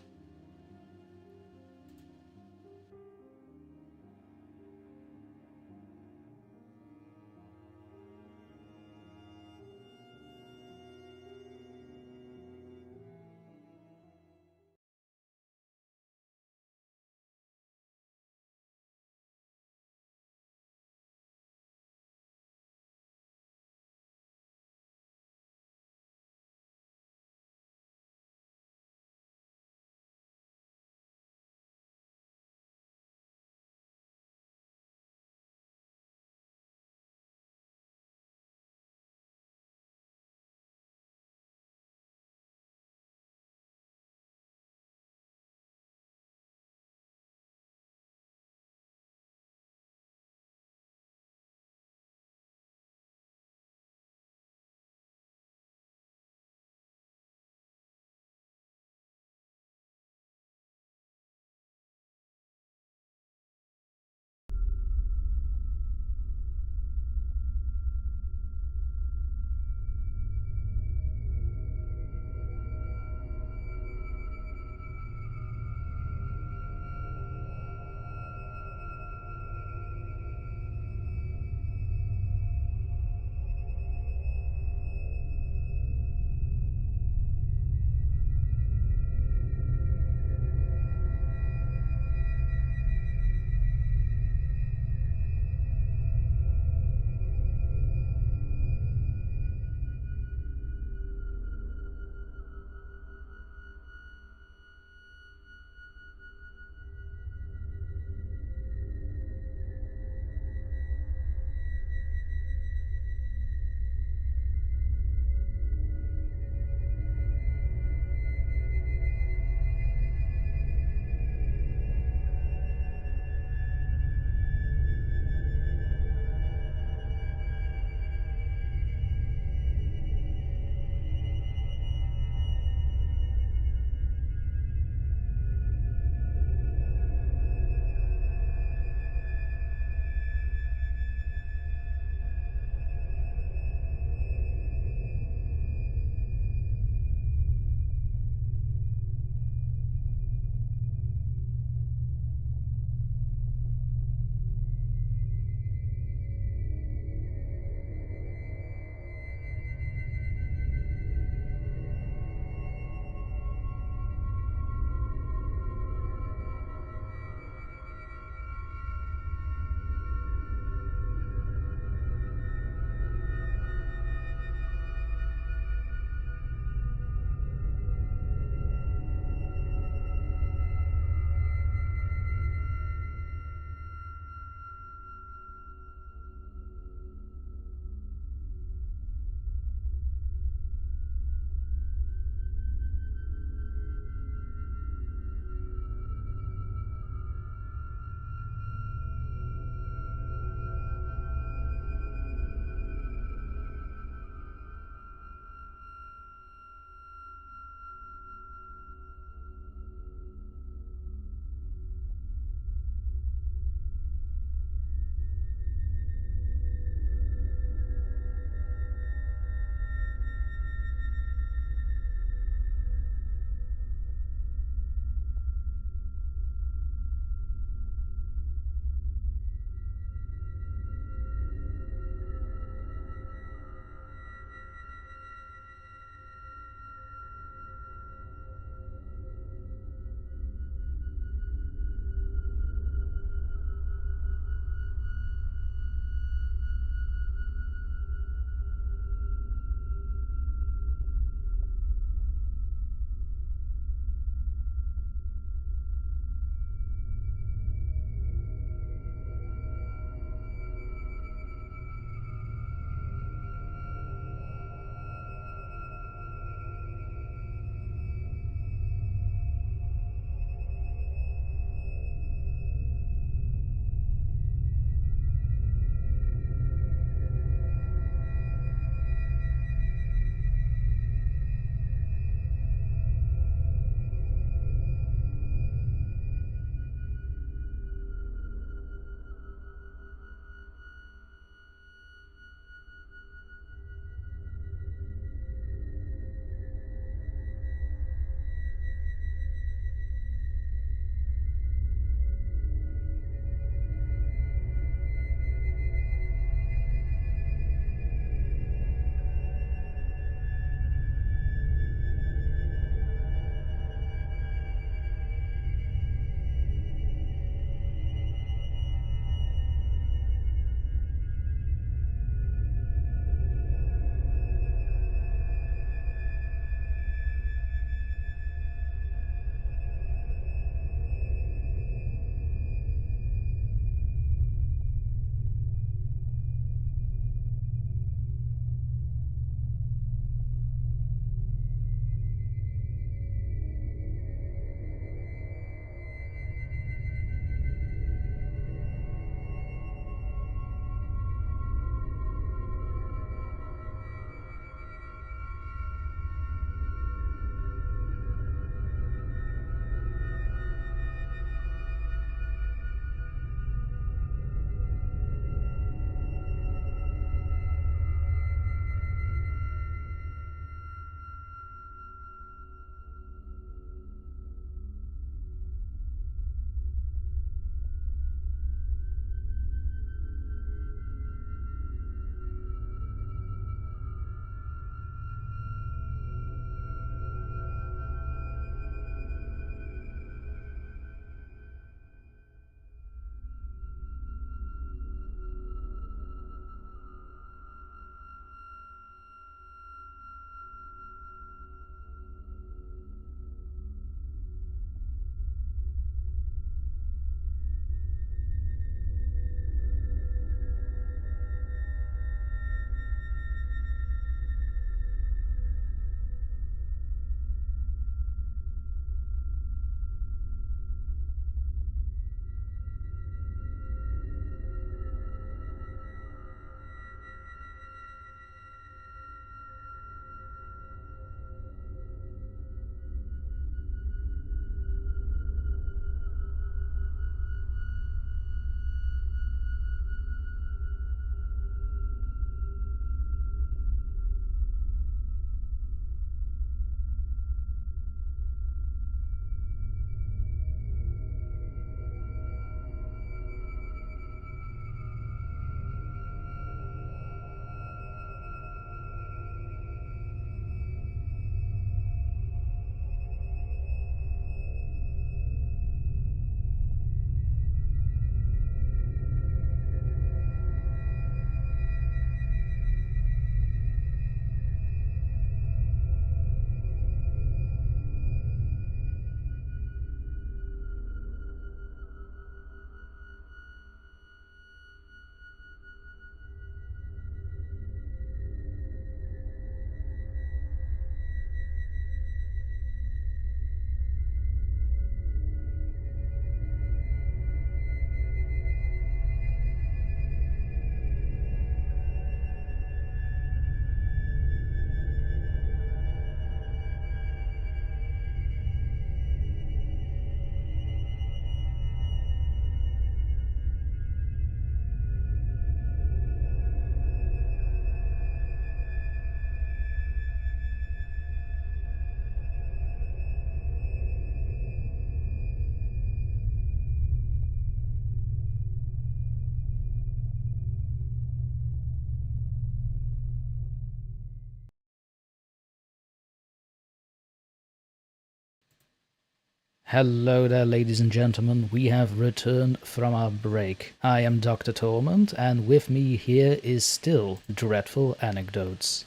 A: Hello there, ladies and gentlemen. We have returned from our break. I am Dr. Torment, and with me here is still Dreadful Anecdotes.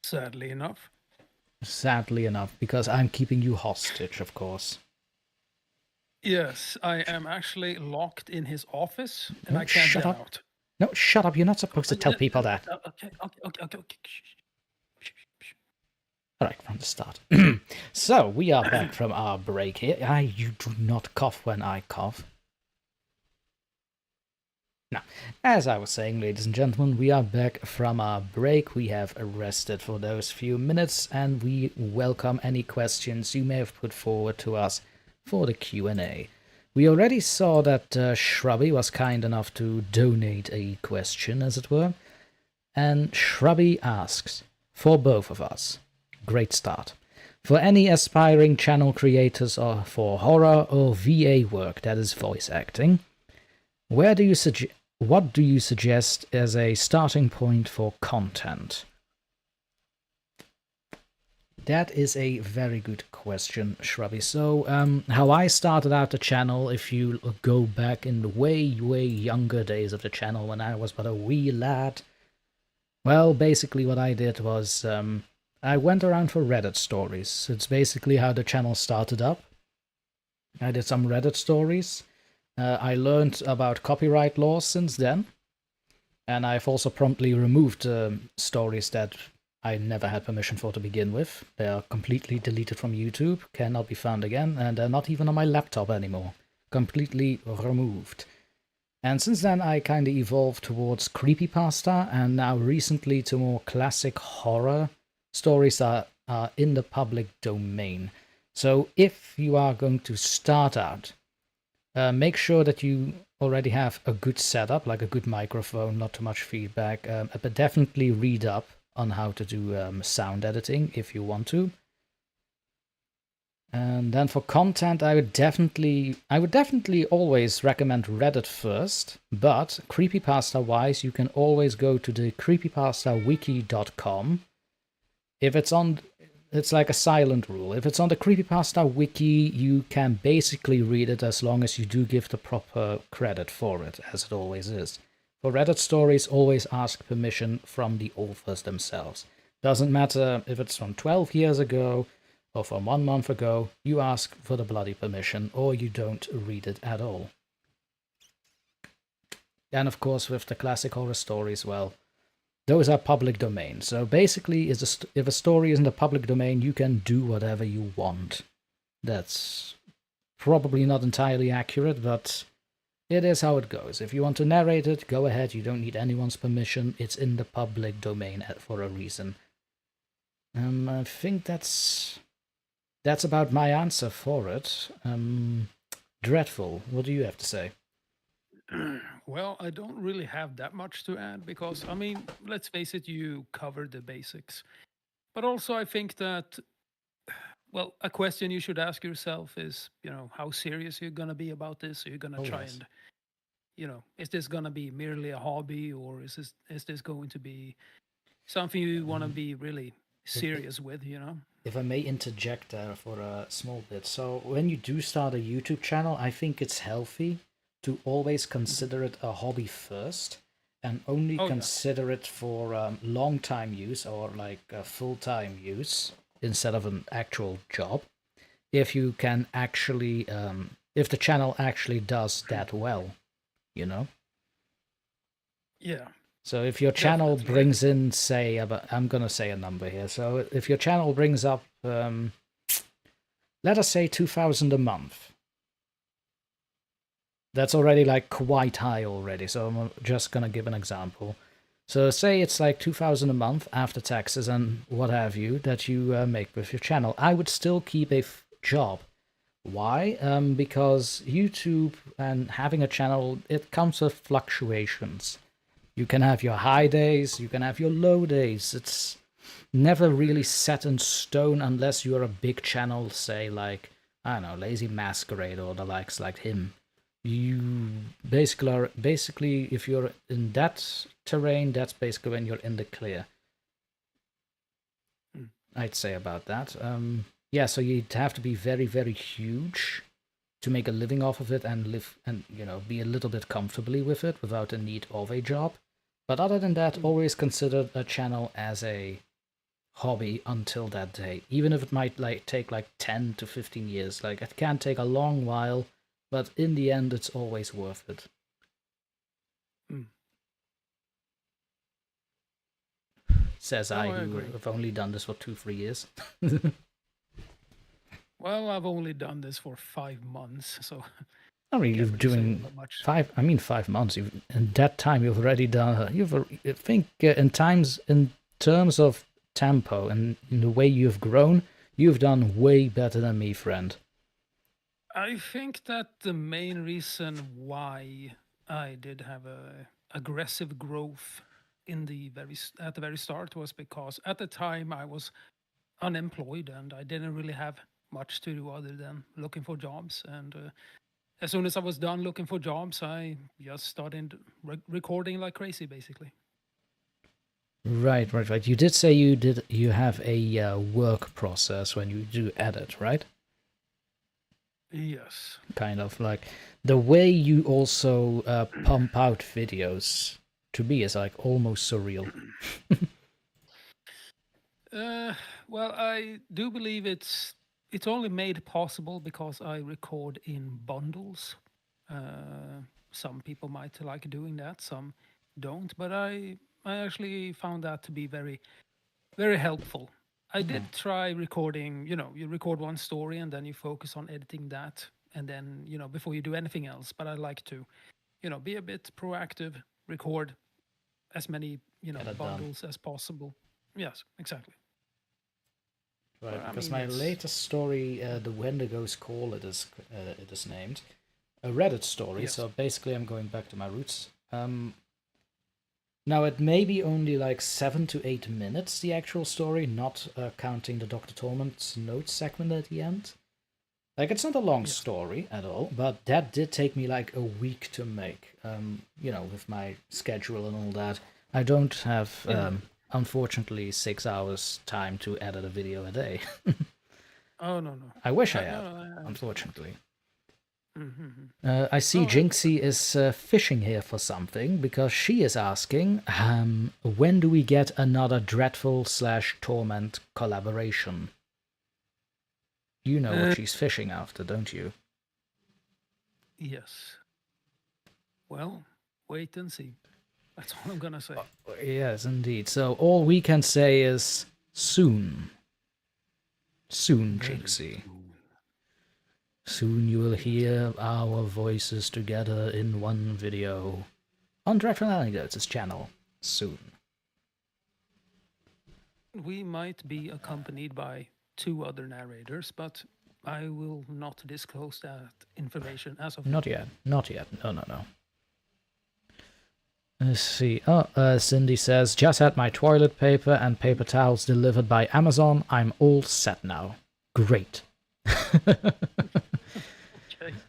B: Sadly enough.
A: Sadly enough, because I'm keeping you hostage, of course.
B: Yes, I am actually locked in his office, and
A: No,
B: I can't
A: shut
B: get
A: up.
B: out.
A: No, shut up. You're not supposed to tell people that.
B: Okay. Shh.
A: All right, from the start. So, we are back from our break here. You do not cough when I cough. Now, as I was saying, ladies and gentlemen, we are back from our break. We have rested for those few minutes, and we welcome any questions you may have put forward to us for the Q&A. We already saw that Shrubby was kind enough to donate a question, as it were. And Shrubby asks, for both of us, great start. For any aspiring channel creators or for horror or VA work, that is voice acting, what do you suggest as a starting point for content? That is a very good question, Shrubby. So, how I started out the channel, if you go back in the way, way younger days of the channel when I was but a wee lad, well, basically what I did was I went around for Reddit stories. It's basically how the channel started up. I did some Reddit stories. I learned about copyright laws since then. And I've also promptly removed stories that I never had permission for to begin with. They are completely deleted from YouTube, cannot be found again, and they're not even on my laptop anymore. Completely removed. And since then, I kind of evolved towards creepypasta, and now recently to more classic horror stories that are in the public domain. So if you are going to start out, make sure that you already have a good setup, like a good microphone, not too much feedback, but definitely read up on how to do sound editing if you want to. And then for content, I would definitely always recommend Reddit first, but creepypasta-wise, you can always go to the creepypastawiki.com. If it's like a silent rule. If it's on the creepypasta wiki, you can basically read it as long as you do give the proper credit for it, as it always is. For Reddit stories, always ask permission from the authors themselves. Doesn't matter if it's from 12 years ago, or from 1 month ago, you ask for the bloody permission, or you don't read it at all. And of course, with the classic horror stories, well, those are public domain. So basically, if a story is in the public domain, you can do whatever you want. That's probably not entirely accurate, but it is how it goes. If you want to narrate it, go ahead. You don't need anyone's permission. It's in the public domain for a reason. I think that's about my answer for it. Dreadful, what do you have to say?
B: Well, I don't really have that much to add because, I mean, let's face it, you covered the basics. But also, I think that, well, a question you should ask yourself is, how serious you're going to be about this? Are you going to try
A: Yes.
B: and, is this going to be merely a hobby, or is this going to be something you want to be really serious with,
A: If I may interject there for a small bit. So when you do start a YouTube channel, I think it's healthy to always consider it a hobby first and only consider it for long-time use or like full-time use instead of an actual job. If you can actually, if the channel actually does that well,
B: Yeah.
A: So if your channel brings in, say, I'm going to say a number here. So if your channel brings up, let us say 2,000 a month. That's already like quite high already. So I'm just going to give an example. So say it's like 2,000 a month after taxes and what have you that you make with your channel. I would still keep a job. Why? Because YouTube and having a channel, it comes with fluctuations. You can have your high days, you can have your low days. It's never really set in stone unless you're a big channel, say like, I don't know, Lazy Masquerade or the likes like him. You basically, if you're in that terrain, that's basically when you're in the clear. I'd say about that. Yeah, so you'd have to be very, very huge to make a living off of it and live and, be a little bit comfortably with it without the need of a job. But other than that, always consider a channel as a hobby until that day. Even if it might take 10 to 15 years. Like, it can take a long while, but in the end, it's always worth it. Says I who have only done this for 2-3 years.
B: Well, I've only done this for 5 months, so.
A: I mean, you're doing 5 months. In that time, you've already done. I think in terms of tempo and in the way you've grown, you've done way better than me, friend.
B: I think that the main reason why I did have a aggressive growth at the very start was because at the time I was unemployed and I didn't really have much to do other than looking for jobs. And as soon as I was done looking for jobs, I just started recording like crazy, basically.
A: Right. You did say you have a work process when you do edit, right?
B: Yes.
A: Kind of like the way you also pump out videos to me is like almost surreal.
B: Well, I do believe it's only made possible because I record in bundles. Some people might like doing that, some don't, but I actually found that to be very, very helpful. I did try recording, you record one story and then you focus on editing that, and then, before you do anything else. But I like to, be a bit proactive, record as many, bundles as possible. Yes, exactly.
A: Right, because my latest story, The Wendigos Call, it is named, a Reddit story. Yes. So basically, I'm going back to my roots. Now it may be only like 7 to 8 minutes, the actual story, not counting the DrTorment notes segment at the end. Like, it's not a long story at all, but that did take me like a week to make. With my schedule and all that, I don't have. Unfortunately, 6 hours time to edit a video a day.
B: Oh, no.
A: I wish I had, unfortunately. I see Jinxie is fishing here for something, because she is asking, when do we get another Dreadful/Torment collaboration? You know what she's fishing after, don't you?
B: Yes. Well, wait and see. That's all I'm gonna say.
A: Yes, indeed. So all we can say is soon. Soon, Jinxie. Soon you will hear our voices together in one video on Dreadful Anecdotes' channel. Soon.
B: We might be accompanied by 2 other narrators, but I will not disclose that information as of now.
A: Not yet. No. Let's see. Cindy says, just had my toilet paper and paper towels delivered by Amazon. I'm all set now. Great.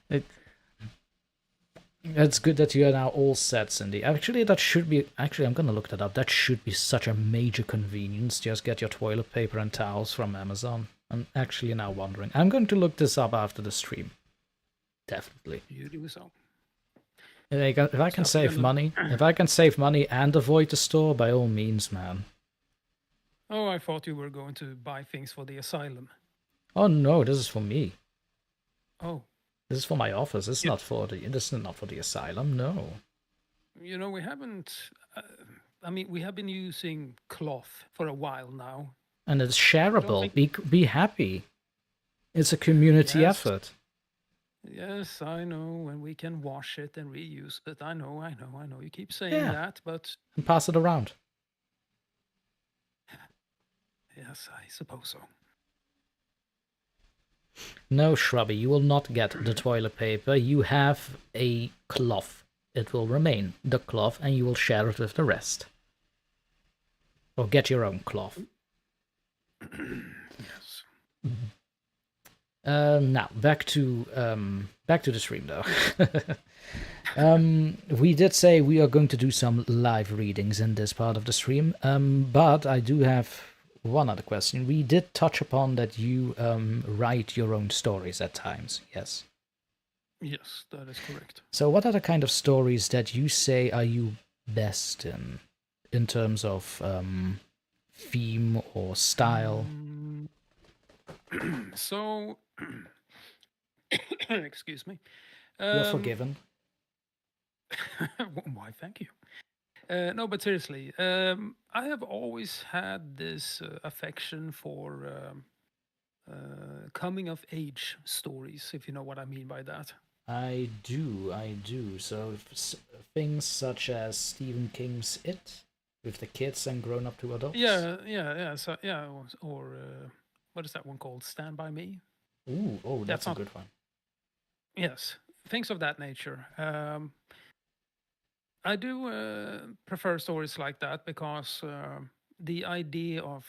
A: Okay. It's good that you are now all set, Cindy. Actually, I'm gonna look that up. That should be such a major convenience. Just get your toilet paper and towels from Amazon. I'm actually now wondering. I'm going to look this up after the stream. Definitely.
B: You do so.
A: If I can save money and avoid the store, by all means, man.
B: Oh, I thought you were going to buy things for the asylum.
A: Oh no, this is for me.
B: Oh.
A: This is for my office. This is not for the asylum. No.
B: We haven't. We have been using cloth for a while now.
A: And it's shareable. Be happy. It's a community effort.
B: Yes, I know, and we can wash it and reuse it. I know. You keep saying that, but...
A: And pass it around.
B: Yes, I suppose so.
A: No, Shrubby, you will not get the toilet paper. You have a cloth. It will remain the cloth, and you will share it with the rest. Or get your own cloth.
B: Yes.
A: Now back to the stream though. We did say we are going to do some live readings in this part of the stream, but I do have one other question. We did touch upon that you write your own stories at times, yes?
B: Yes, that is correct.
A: So what are the kind of stories that you say are you best in terms of theme or style?
B: So, excuse me.
A: You're forgiven.
B: Why, thank you. No, but seriously, I have always had this affection for coming of age stories, if you know what I mean by that.
A: I do. So things such as Stephen King's It, with the kids and grown up to adults.
B: Yeah. So yeah, or what is that one called? Stand by Me.
A: Ooh, oh,
B: That's
A: that's a
B: not.
A: good one.
B: Yes, things of that nature. I do prefer stories like that because the idea of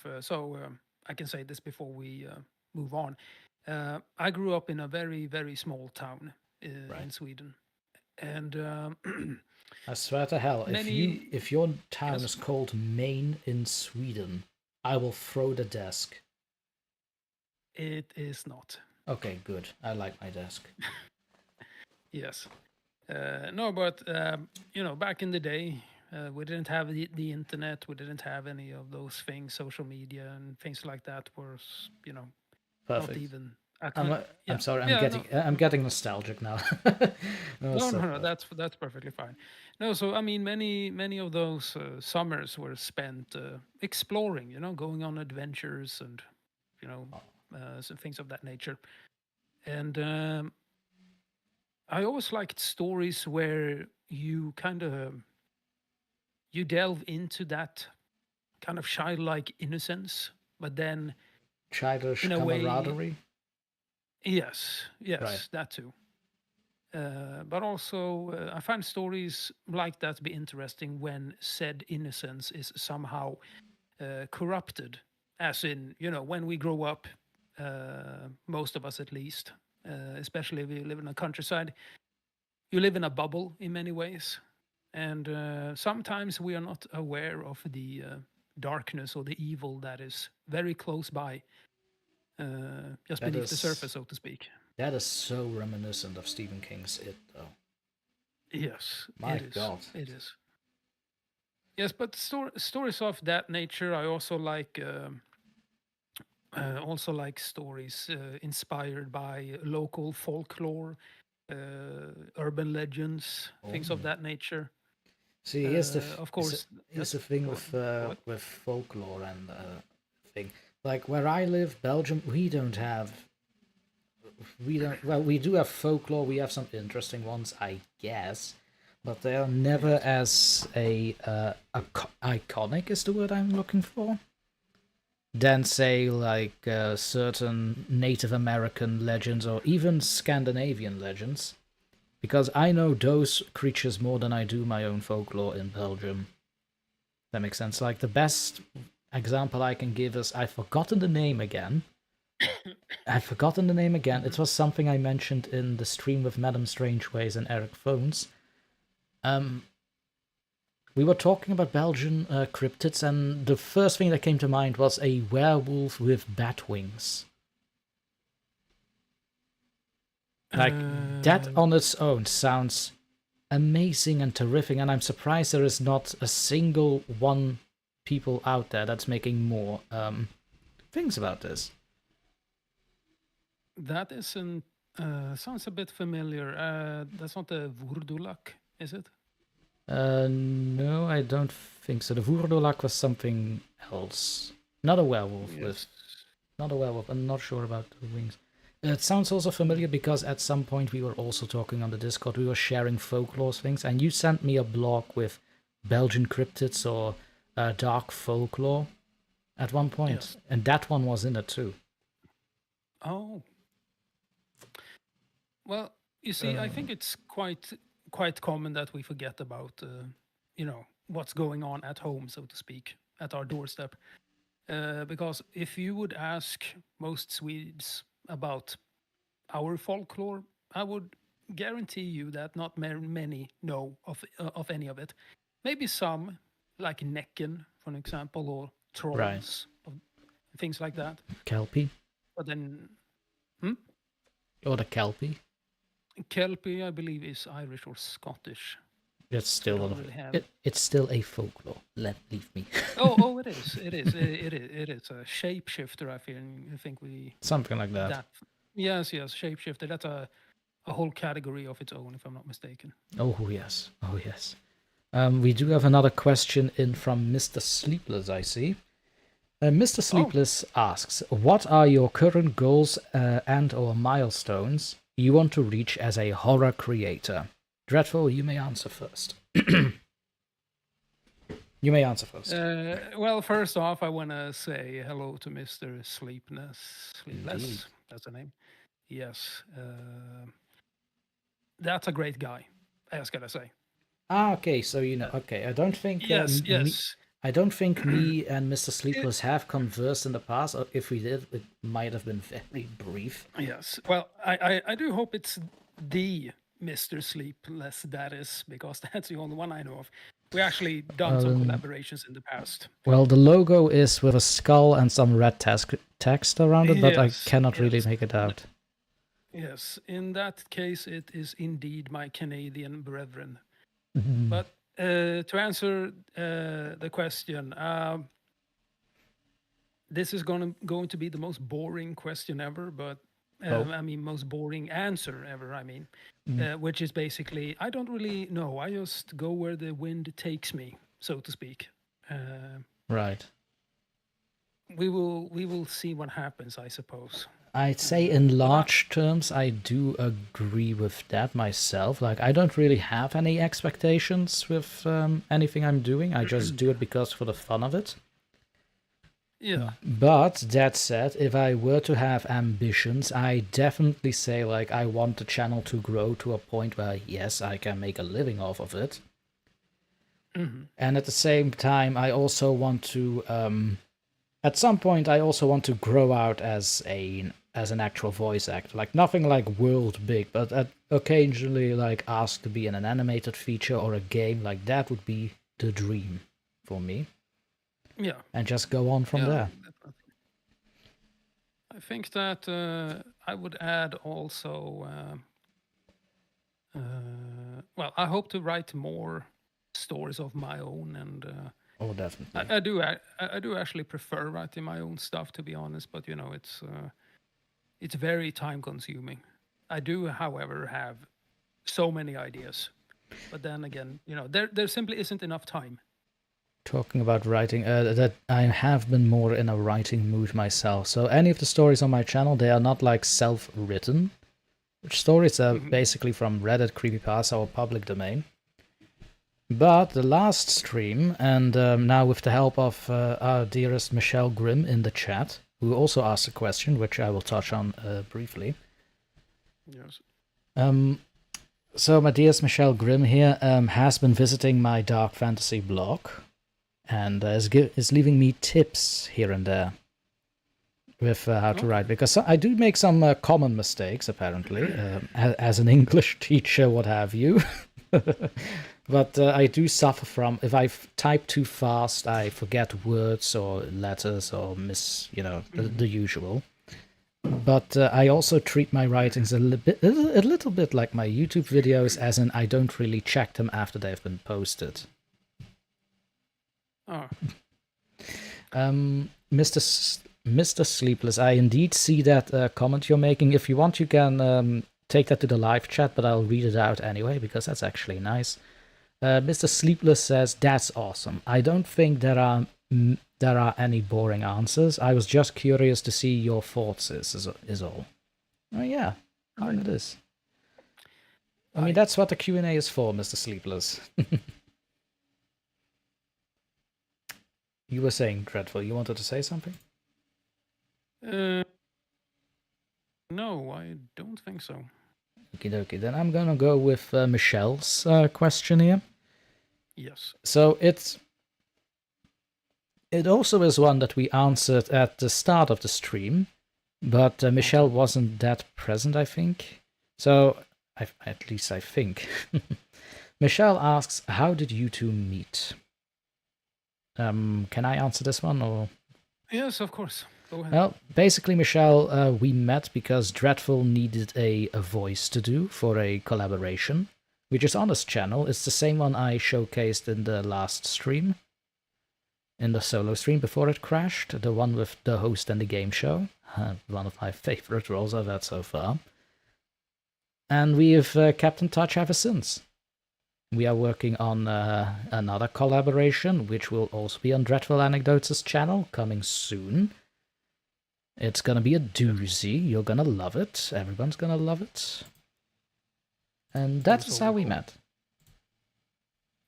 B: I can say this before we move on. I grew up in a very small town in
A: Right.
B: Sweden, and
A: I swear to hell,
B: many
A: if your town
B: yes,
A: is called Maine in Sweden, I will throw the desk.
B: it is not.
A: Okay, good. I like my desk.
B: Yes, no, but back in the day, we didn't have the internet. We didn't have any of those things, social media and things like that. Was not
A: Perfect.
B: even I
A: I'm
B: can
A: I'm
B: yeah
A: sorry.
B: yeah no
A: I'm getting nostalgic now. No,
B: no
A: so
B: no no
A: perfect.
B: that's perfectly fine. No, so I mean many of those summers were spent exploring, going on adventures and you know some things of that nature. And I always liked stories where you kind of you delve into that kind of childlike innocence, but then
A: Childish
B: in a way,
A: camaraderie.
B: yes,
A: Right.
B: yes, that too. But also, I find stories like that to be interesting when said innocence is somehow corrupted. As in, when we grow up, most of us at least, especially if you live in a countryside, you live in a bubble in many ways. And sometimes we are not aware of the darkness or the evil that is very close by, just
A: That
B: beneath the
A: is
B: surface, so to speak.
A: that is so reminiscent of Stephen King's It, though.
B: Yes,
A: My
B: it is.
A: God.
B: It is. Yes, but stories of that nature, I also like stories inspired by local folklore, urban legends,
A: Oh.
B: things of that nature.
A: See,
B: Of course,
A: here's
B: yes.
A: the thing
B: Go ahead.
A: with folklore and thing. Like where I live, Belgium, we don't. Well, we do have folklore. We have some interesting ones, I guess, but they are never
B: Yes.
A: as iconic is the word I'm looking for. Than say like certain Native American legends or even Scandinavian legends. Because I know those creatures more than I do my own folklore in Belgium. That makes sense. Like the best example I can give is I've forgotten the name again. It
B: Mhm.
A: was something I mentioned in the stream with Madame Strangeways and Eric Phones. Um, we were talking about Belgian cryptids, and the first thing that came to mind was a werewolf with bat wings. Like, that
B: Uh,
A: on its own sounds amazing and terrific, and I'm surprised there is not a single one people out there that's making more things about this.
B: that isn't. Sounds a bit familiar. That's not the Voerdulak, is it?
A: No, I don't think so. The Voerdolak was something else. Not a werewolf with.
B: Yes.
A: Not a werewolf. I'm not sure about the wings. It sounds also familiar because at some point we were also talking on the Discord. We were sharing folklore things, and you sent me a blog with Belgian cryptids or dark folklore at one point,
B: Yes.
A: and that one was in it too.
B: Oh, well, you see, I
A: Uh,
B: think it's quite common that we forget about what's going on at home, so to speak, at our doorstep. Because if you would ask most Swedes about our folklore, I would guarantee you that not many know of any of it. Maybe some, like Näcken, for an example, or
A: right.
B: trolls. things like that.
A: Kelpie?
B: But then,
A: Or the Kelpie?
B: Kelpie, I believe, is Irish or Scottish.
A: It's
B: I
A: still
B: don't really have.
A: it's still a folklore. Leave me.
B: Oh, it is. It is. It is a shapeshifter. I think we
A: Something like that.
B: Yes, shapeshifter. That's a whole category of its own, if I'm not mistaken.
A: Oh yes. Oh yes. We do have another question in from Mr. Sleepless, I see. Mr. Sleepless asks, what are your current goals and/or milestones you want to reach as a horror creator? Dreadful, you may answer first. You may answer first.
B: Well, first off, I want to say hello to Mr. Sleepless.
A: Indeed.
B: That's the name. Yes. That's a great guy, I just gotta say.
A: Okay, so you know. Okay, I don't think.
B: Yes.
A: I don't think me and Mr. Sleepless have conversed in the past. Or if we did, it might have been very brief.
B: Yes. Well, I do hope it's the Mr. Sleepless, that is, because that's the only one I know of. We actually done some collaborations in the past.
A: Well, the logo is with a skull and some red text around it, but I cannot really make it out.
B: Yes, in that case, it is indeed my Canadian brethren. But to answer the question, this is going to be the most boring question ever, but I mean, most boring answer ever, I mean, which is basically, I don't really know. I just go where the wind takes me, so to speak.
A: Right.
B: We will see what happens, I suppose.
A: I'd say in large terms, I do agree with that myself. Like, I don't really have any expectations with anything I'm doing. I just do it because for the fun of it.
B: Yeah.
A: But that said, if I were to have ambitions, I definitely say, like, I want the channel to grow to a point where, yes, I can make a living off of it. And at the same time, I also want to... at some point, I also want to grow out as an actual voice actor. Like, nothing like world big, but occasionally, like, asked to be in an animated feature or a game. Like, that would be the dream for me.
B: Yeah.
A: And just go on from there.
B: Definitely. I think that I would add also... well, I hope to write more stories of my own, and
A: oh, definitely.
B: I do actually prefer writing my own stuff, to be honest. But you know, it's very time consuming. I do, however, have so many ideas, but then again, you know, there simply isn't enough time.
A: Talking about writing, that I have been more in a writing mood myself. So any of the stories on my channel, they are not like self-written. Stories are basically from Reddit, creepypasta, or public domain. But the last stream, and now with the help of our dearest Michelle Grimm in the chat, who also asked a question, which I will touch on briefly.
B: Yes.
A: So my dearest Michelle Grimm here has been visiting my dark fantasy blog, and is leaving me tips here and there with how to write, because I do make some common mistakes, apparently, as an English teacher, what have you. But I do suffer from, if I type too fast, I forget words or letters or miss, you know, the usual. But I also treat my writings a little bit like my YouTube videos, as in I don't really check them after they've been posted.
B: Oh.
A: Mr. Sleepless, I indeed see that comment you're making. If you want, you can take that to the live chat, but I'll read it out anyway, because that's actually nice. Mr. Sleepless says, that's awesome. I don't think there are any boring answers. I was just curious to see your thoughts is all. Oh, yeah, I mean, it is. I mean, that's what the Q&A is for, Mr. Sleepless. You were saying, Dreadful, you wanted to say something?
B: No, I don't think so.
A: Okie dokie, then I'm gonna go with Michelle's question here.
B: Yes.
A: So it also is one that we answered at the start of the stream, but Michelle wasn't that present, I think. So, at least I think. Michelle asks, how did you two meet? Can I answer this one, or?
B: Yes, of course. Go ahead.
A: Well, basically, Michelle, we met because Dreadful needed a voice to do for a collaboration, which is on his channel. It's the same one I showcased in the last stream, in the solo stream before it crashed, the one with the host and the game show. One of my favorite roles I've had so far. And we've kept in touch ever since. We are working on another collaboration, which will also be on Dreadful Anecdotes' channel, coming soon. It's gonna be a doozy. You're gonna love it. Everyone's gonna love it. And that is how we met.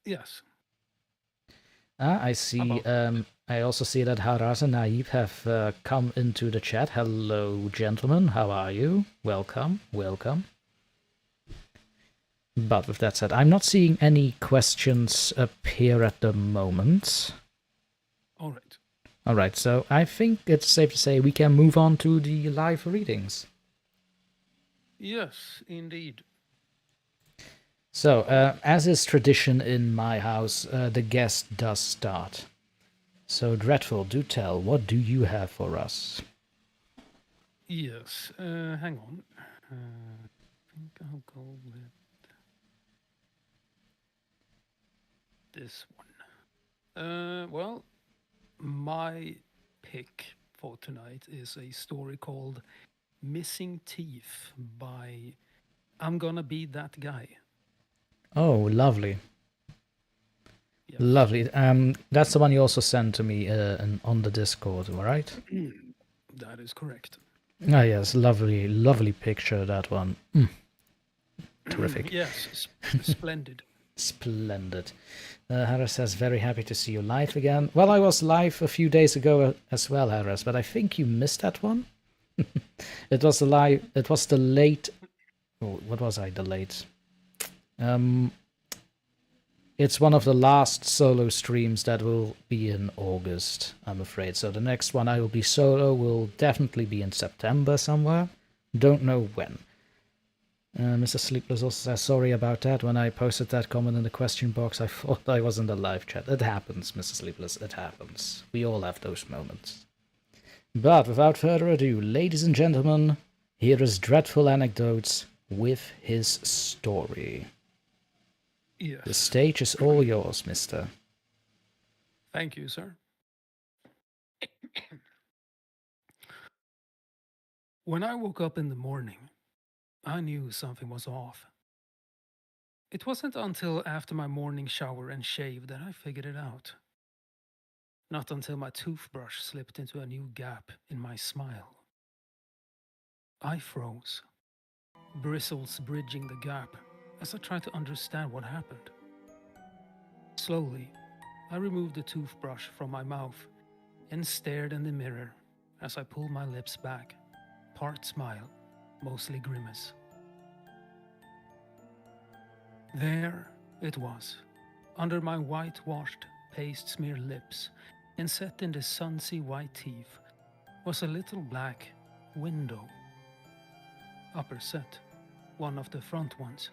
B: Yes.
A: I see. I also see that Haraz and Naib have come into the chat. Hello, gentlemen. How are you? Welcome. Welcome. But with that said, I'm not seeing any questions appear at the moment.
B: All right.
A: All right, so I think it's safe to say we can move on to the live readings.
B: Yes, indeed.
A: So, as is tradition in my house, the guest does start. So, Dreadful, do tell, what do you have for us?
B: Yes. Hang on. I think I'll go with this one. Well, my pick for tonight is a story called Missing Teeth by I'm Gonna Be That Guy.
A: Oh, lovely.
B: Yes.
A: Lovely. That's the one you also sent to me on the Discord, right?
B: That is correct.
A: Ah, yes, lovely, lovely picture, that one. Terrific.
B: Yes, splendid.
A: Splendid. Harris says, very happy to see you live again. Well, I was live a few days ago as well, Harris, but I think you missed that one. It was the late... Oh, what was I? The late... It's one of the last solo streams that will be in August, I'm afraid. So the next one I will be solo will definitely be in September somewhere. Don't know when. Mr. Sleepless also says, sorry about that. When I posted that comment in the question box, I thought I was in the live chat. It happens, Mr. Sleepless, it happens. We all have those moments. But without further ado, ladies and gentlemen, here is Dreadful Anecdotes with his story.
B: Yes.
A: The stage is all yours, mister.
B: Thank you, sir. When I woke up in the morning, I knew something was off. It wasn't until after my morning shower and shave that I figured it out. Not until my toothbrush slipped into a new gap in my smile. I froze, bristles bridging the gap as I tried to understand what happened. Slowly, I removed the toothbrush from my mouth and stared in the mirror as I pulled my lips back, part smile, mostly grimace. There it was, under my whitewashed, paste-smeared lips and set in the sunsy white teeth was a little black window. Upper set, one of the front ones.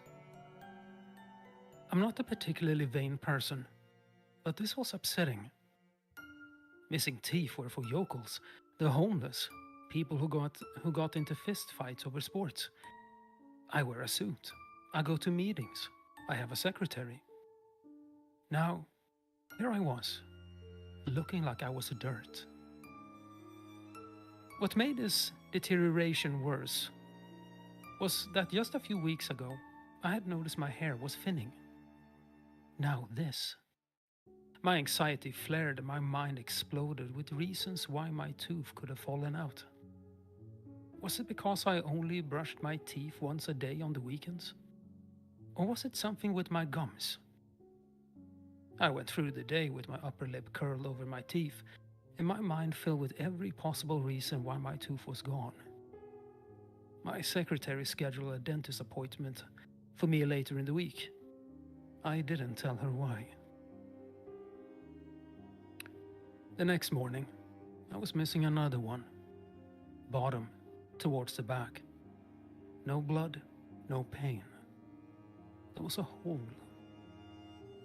B: I'm not a particularly vain person, but this was upsetting. Missing teeth were for yokels, the homeless, people who got into fist fights over sports. I wear a suit. I go to meetings. I have a secretary. Now, here I was, looking like I was dirt. What made this deterioration worse was that just a few weeks ago, I had noticed my hair was thinning. Now this. My anxiety flared and my mind exploded with reasons why my tooth could have fallen out. Was it because I only brushed my teeth once a day on the weekends? Or was it something with my gums? I went through the day with my upper lip curled over my teeth, and my mind filled with every possible reason why my tooth was gone. My secretary scheduled a dentist appointment for me later in the week. I didn't tell her why. The next morning, I was missing another one. Bottom, towards the back. No blood, no pain. There was a hole.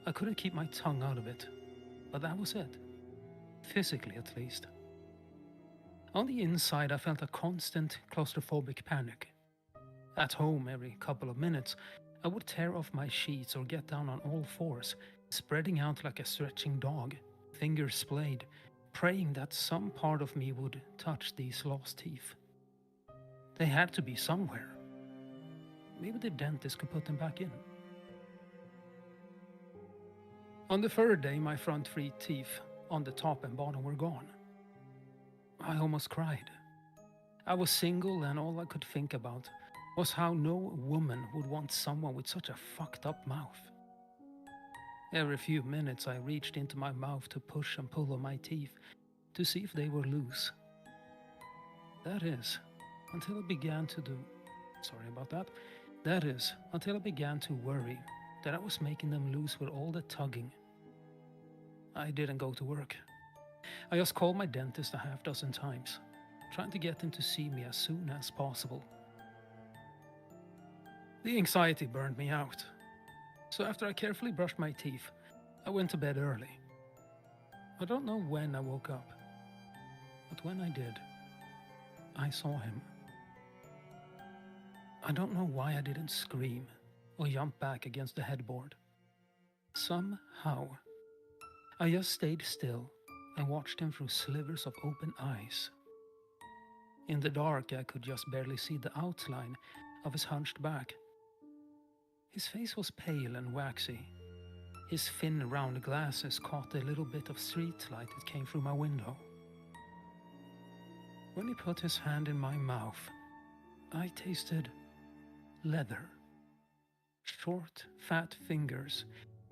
B: I couldn't keep my tongue out of it, but that was it. Physically, at least. On the inside, I felt a constant claustrophobic panic. At home, every couple of minutes, I would tear off my sheets or get down on all fours, spreading out like a stretching dog, fingers splayed, praying that some part of me would touch these lost teeth. They had to be somewhere. Maybe the dentist could put them back in. On the third day, my front three teeth on the top and bottom were gone. I almost cried. I was single, and all I could think about was how no woman would want someone with such a fucked up mouth. Every few minutes I reached into my mouth to push and pull on my teeth to see if they were loose. That is, until I began to worry that I was making them loose with all the tugging. I didn't go to work. I just called my dentist a half dozen times, trying to get him to see me as soon as possible. The anxiety burned me out, so after I carefully brushed my teeth, I went to bed early. I don't know when I woke up, but when I did, I saw him. I don't know why I didn't scream or jump back against the headboard. Somehow, I just stayed still and watched him through slivers of open eyes. In the dark, I could just barely see the outline of his hunched back. His face was pale and waxy. His thin, round glasses caught a little bit of street light that came through my window. When he put his hand in my mouth, I tasted leather. Short, fat fingers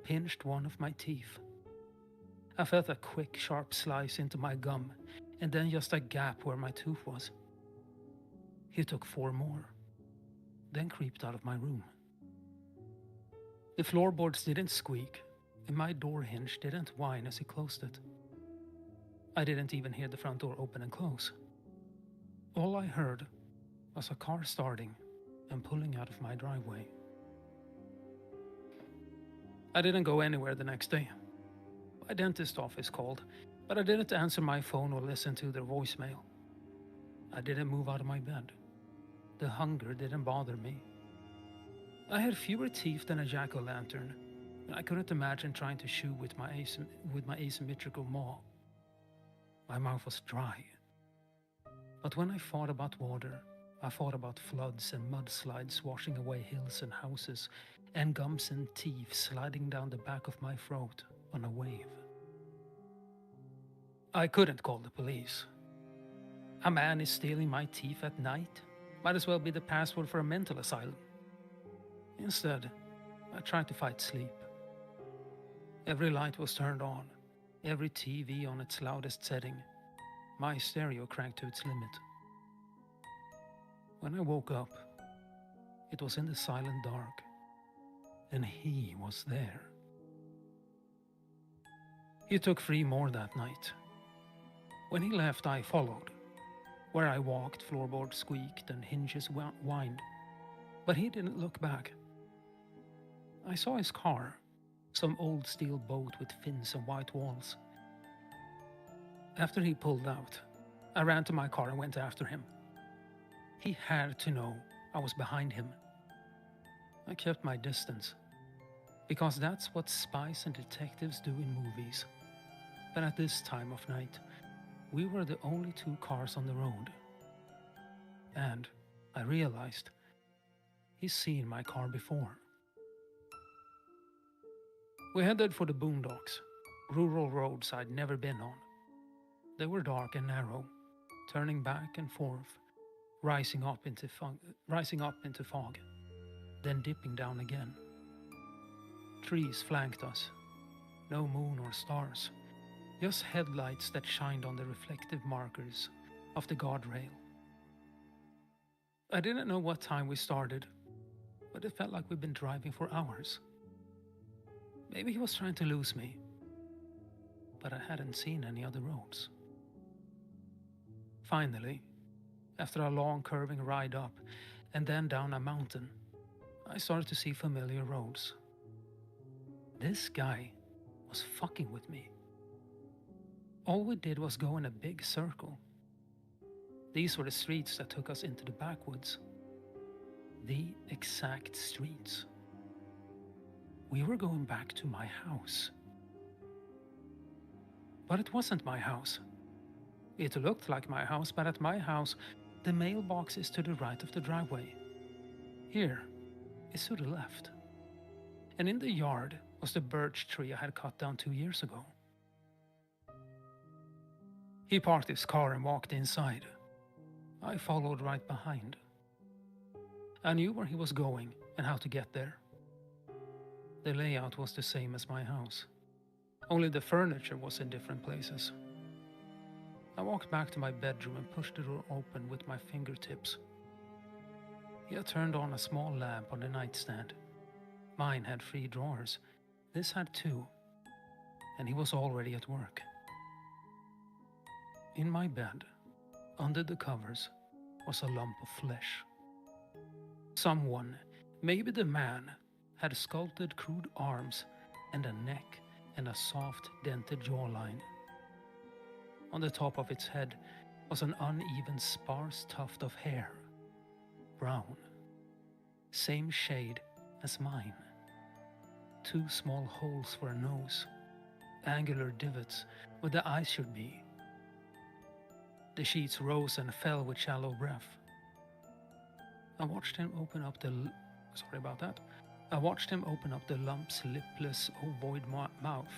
B: pinched one of my teeth. I felt a quick, sharp slice into my gum, and then just a gap where my tooth was. He took 4 more, then creeped out of my room. The floorboards didn't squeak, and my door hinge didn't whine as he closed it. I didn't even hear the front door open and close. All I heard was a car starting and pulling out of my driveway. I didn't go anywhere the next day. My dentist's office called, but I didn't answer my phone or listen to their voicemail. I didn't move out of my bed. The hunger didn't bother me. I had fewer teeth than a jack-o'-lantern, and I couldn't imagine trying to chew with my asymmetrical maw. My mouth was dry. But when I thought about water, I thought about floods and mudslides washing away hills and houses, and gums and teeth sliding down the back of my throat on a wave. I couldn't call the police. A man is stealing my teeth at night. Might as well be the password for a mental asylum. Instead, I tried to fight sleep. Every light was turned on, every TV on its loudest setting, my stereo cranked to its limit. When I woke up, it was in the silent dark, and he was there. He took 3 more that night. When he left, I followed. Where I walked, floorboards squeaked and hinges whined, but he didn't look back. I saw his car, some old steel boat with fins and white walls. After he pulled out, I ran to my car and went after him. He had to know I was behind him. I kept my distance, because that's what spies and detectives do in movies. But at this time of night, we were the only 2 cars on the road. And I realized he's seen my car before. We headed for the boondocks, rural roads I'd never been on. They were dark and narrow, turning back and forth, rising up into fog, then dipping down again. Trees flanked us, no moon or stars, just headlights that shined on the reflective markers of the guardrail. I didn't know what time we started, but it felt like we'd been driving for hours. Maybe he was trying to lose me, but I hadn't seen any other roads. Finally, after a long curving ride up and then down a mountain, I started to see familiar roads. This guy was fucking with me. All we did was go in a big circle. These were the streets that took us into the backwoods. The exact streets. We were going back to my house. But it wasn't my house. It looked like my house, but at my house, the mailbox is to the right of the driveway. Here is to the left. And in the yard was the birch tree I had cut down 2 years ago. He parked his car and walked inside. I followed right behind. I knew where he was going and how to get there. The layout was the same as my house, only the furniture was in different places. I walked back to my bedroom and pushed the door open with my fingertips. He had turned on a small lamp on the nightstand. Mine had 3 drawers. This had 2, and he was already at work. In my bed, under the covers, was a lump of flesh. Someone, maybe the man, had sculpted crude arms and a neck and a soft dented jawline. On the top of its head was an uneven sparse tuft of hair, brown, same shade as mine. 2 small holes for a nose, angular divots where the eyes should be. The sheets rose and fell with shallow breath. I watched him open up the lump's lipless, ovoid mouth,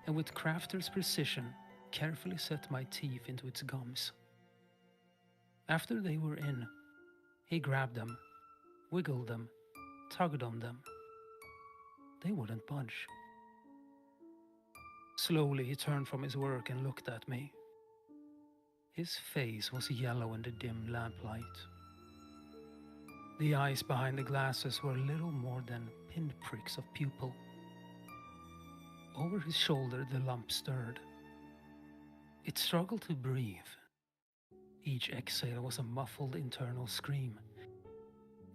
B: and with crafter's precision, carefully set my teeth into its gums. After they were in, he grabbed them, wiggled them, tugged on them. They wouldn't budge. Slowly he turned from his work and looked at me. His face was yellow in the dim lamplight. The eyes behind the glasses were little more than pinpricks of pupil. Over his shoulder the lump stirred. It struggled to breathe. Each exhale was a muffled internal scream.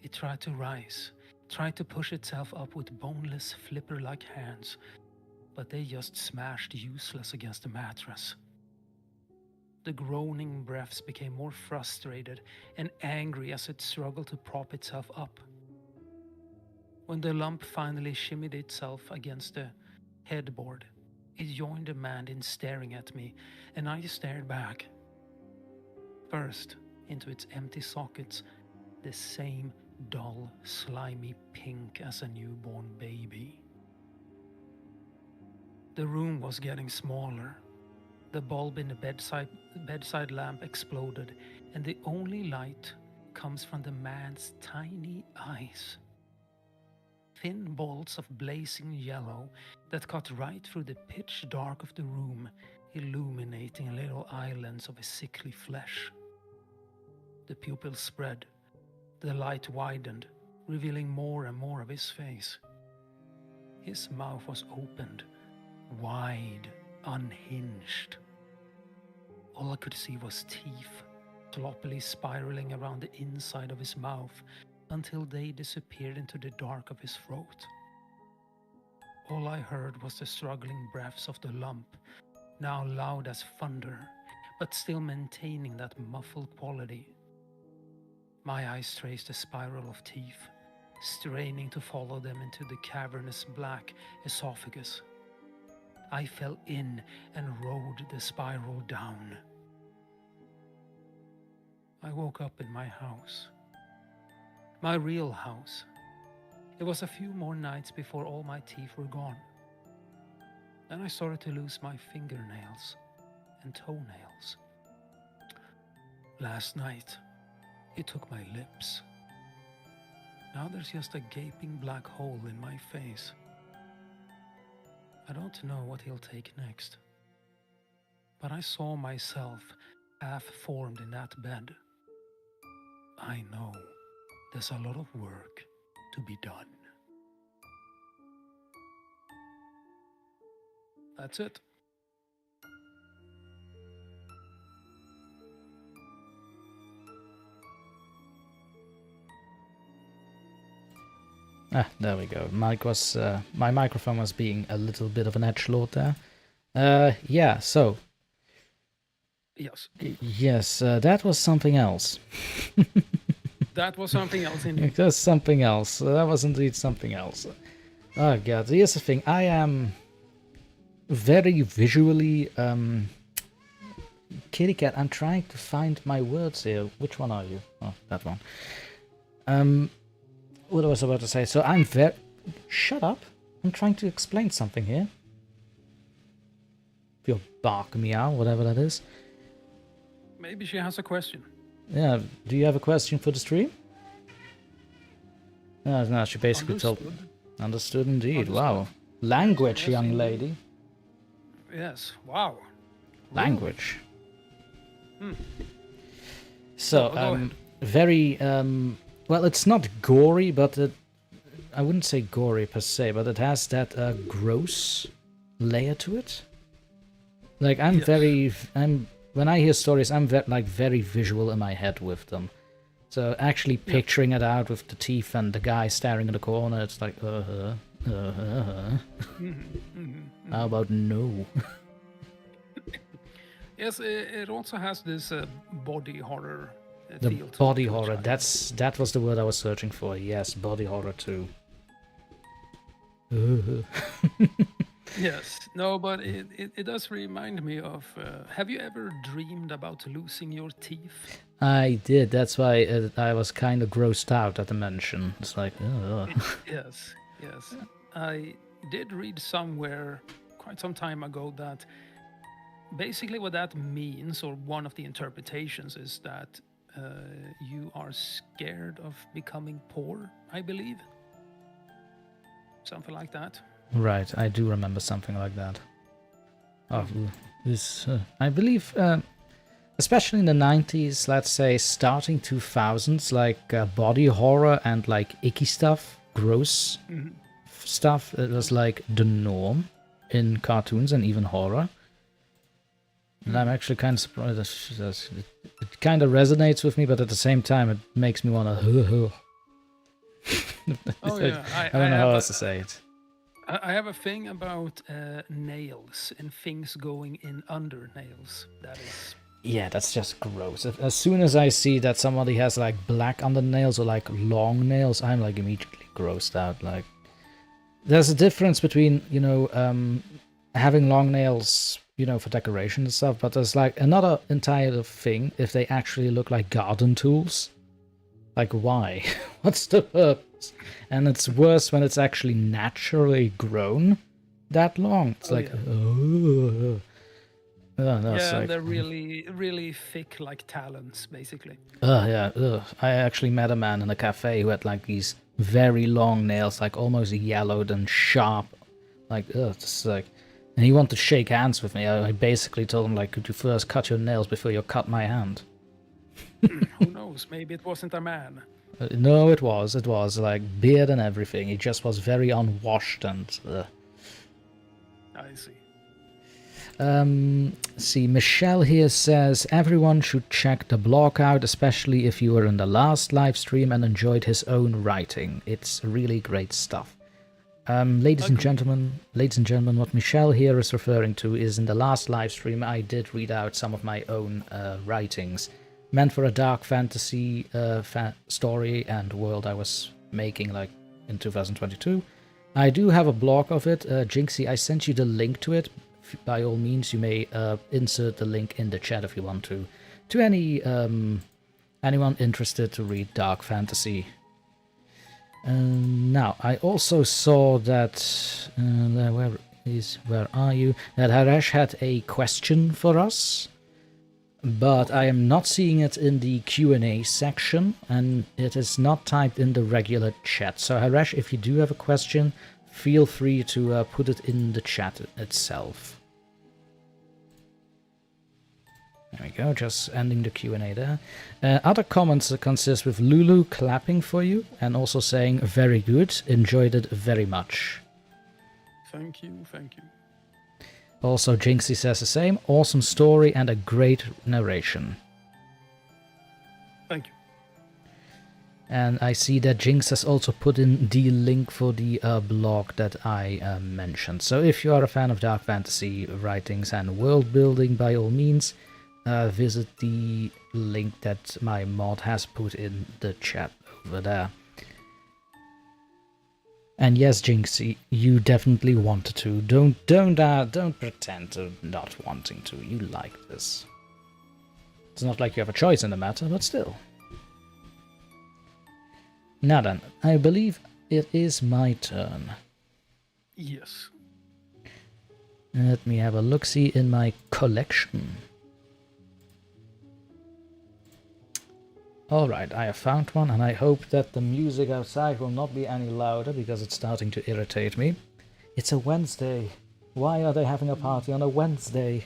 B: It tried to rise, tried to push itself up with boneless, flipper-like hands, but they just smashed useless against the mattress. The groaning breaths became more frustrated and angry as it struggled to prop itself up. When the lump finally shimmied itself against the headboard, it joined the man in staring at me, and I stared back. First, into its empty sockets, the same dull, slimy pink as a newborn baby. The room was getting smaller. The bulb in the bedside lamp exploded, and the only light comes from the man's tiny eyes. Thin bolts of blazing yellow that cut right through the pitch dark of the room, illuminating little islands of his sickly flesh. The pupils spread. The light widened, revealing more and more of his face. His mouth was opened, wide, unhinged. All I could see was teeth, sloppily spiraling around the inside of his mouth until they disappeared into the dark of his throat. All I heard was the struggling breaths of the lump, now loud as thunder, but still maintaining that muffled quality. My eyes traced the spiral of teeth, straining to follow them into the cavernous black esophagus. I fell in and rode the spiral down. I woke up in my house. My real house. It was a few more nights before all my teeth were gone. Then I started to lose my fingernails and toenails. Last night, he took my lips. Now there's just a gaping black hole in my face. I don't know what he'll take next. But I saw myself half-formed in that bed. I know there's a lot of work to be done. That's it.
A: There we go. My microphone was being a little bit of an edgelord there. Yeah, so
B: Yes,
A: Yes, that was something else.
B: that was something else indeed.
A: That was something else. That was indeed something else. Oh god, here's the thing. I am very visually kitty cat. I'm trying to find my words here. Which one are you? Oh, that one. What was I about to say? So I'm very... Shut up. I'm trying to explain something here. Your bark meow, whatever that is.
B: Maybe she has a question.
A: Yeah, do you have a question for the stream? No, she basically told... Understood indeed,
B: Understood.
A: wow. Language,
B: Yes,
A: young
B: indeed.
A: lady.
B: Yes, wow.
A: Language.
B: Hmm.
A: So,
B: Go ahead.
A: very... well, it's not gory, but I wouldn't say gory per se, but it has that gross layer to it. Like, when I hear stories, I'm very visual in my head with them. So actually picturing it out with the teeth and the guy staring in the corner, it's like, How about no?
B: Yes, it also has this body horror
A: The
B: feel to
A: body
B: it,
A: horror,
B: which
A: that was the word I was searching for. Yes, body horror too.
B: Yes, no, but it does remind me of. Have you ever dreamed about losing your teeth?
A: I did. That's why I was kind of grossed out at the mention. It's like,
B: Yes, yes. I did read somewhere quite some time ago that basically what that means, or one of the interpretations, is that you are scared of becoming poor, I believe. Something like that.
A: Right, I do remember something like that. Oh, this, I believe, especially in the 90s, let's say starting 2000s, like body horror and like icky stuff, gross stuff, it was like the norm in cartoons and even horror. And I'm actually kind of surprised. It kind of resonates with me, but at the same time, it makes me want to.
B: Oh yeah,
A: I don't know how else to say it.
B: I have a thing about nails and things going in under nails. That is.
A: Yeah, that's just gross. As soon as I see that somebody has like black under nails or like long nails, I'm like immediately grossed out. Like, there's a difference between having long nails, for decoration and stuff, but there's like another entire thing if they actually look like garden tools. Like, why? What's the purpose? And it's worse when it's actually naturally grown that long. It's no,
B: Yeah,
A: like,
B: they're really, really thick, like talons, basically.
A: yeah. I actually met a man in a cafe who had like these very long nails, like almost yellowed and sharp. Like, it's like, and he wanted to shake hands with me. I basically told him, like, could you first cut your nails before you cut my hand?
B: Who knows? Maybe it wasn't a man.
A: No, it was like beard and everything. He just was very unwashed and.
B: I see.
A: See, Michelle here says everyone should check the blog out, especially if you were in the last live stream and enjoyed his own writing. It's really great stuff. Ladies and gentlemen, what Michelle here is referring to is in the last live stream I did read out some of my own writings, meant for a dark fantasy story and world I was making like in 2022. I do have a blog of it. Jinxie, I sent you the link to it. By all means, you may insert the link in the chat if you want to. To anyone interested to read dark fantasy. Now, I also saw that where are you? That Harash had a question for us, but I am not seeing it in the Q&A section, and it is not typed in the regular chat. So Harash, if you do have a question, feel free to put it in the chat itself. There we go, just ending the Q&A there. Other comments consist with Lulu clapping for you and also saying, very good, enjoyed it very much.
B: Thank you, thank you.
A: Also, Jinxie says the same, awesome story and a great narration.
B: Thank you.
A: And I see that Jinx has also put in the link for the blog that I mentioned. So if you are a fan of dark fantasy writings and world building, by all means, visit the link that my mod has put in the chat over there. And yes, Jinxie, you definitely wanted to. Don't pretend to not wanting to. You like this. It's not like you have a choice in the matter, but still. Now then, I believe it is my turn.
B: Yes.
A: Let me have a look-see in my collection. Alright, I have found one, and I hope that the music outside will not be any louder, because it's starting to irritate me. It's a Wednesday. Why are they having a party on a Wednesday?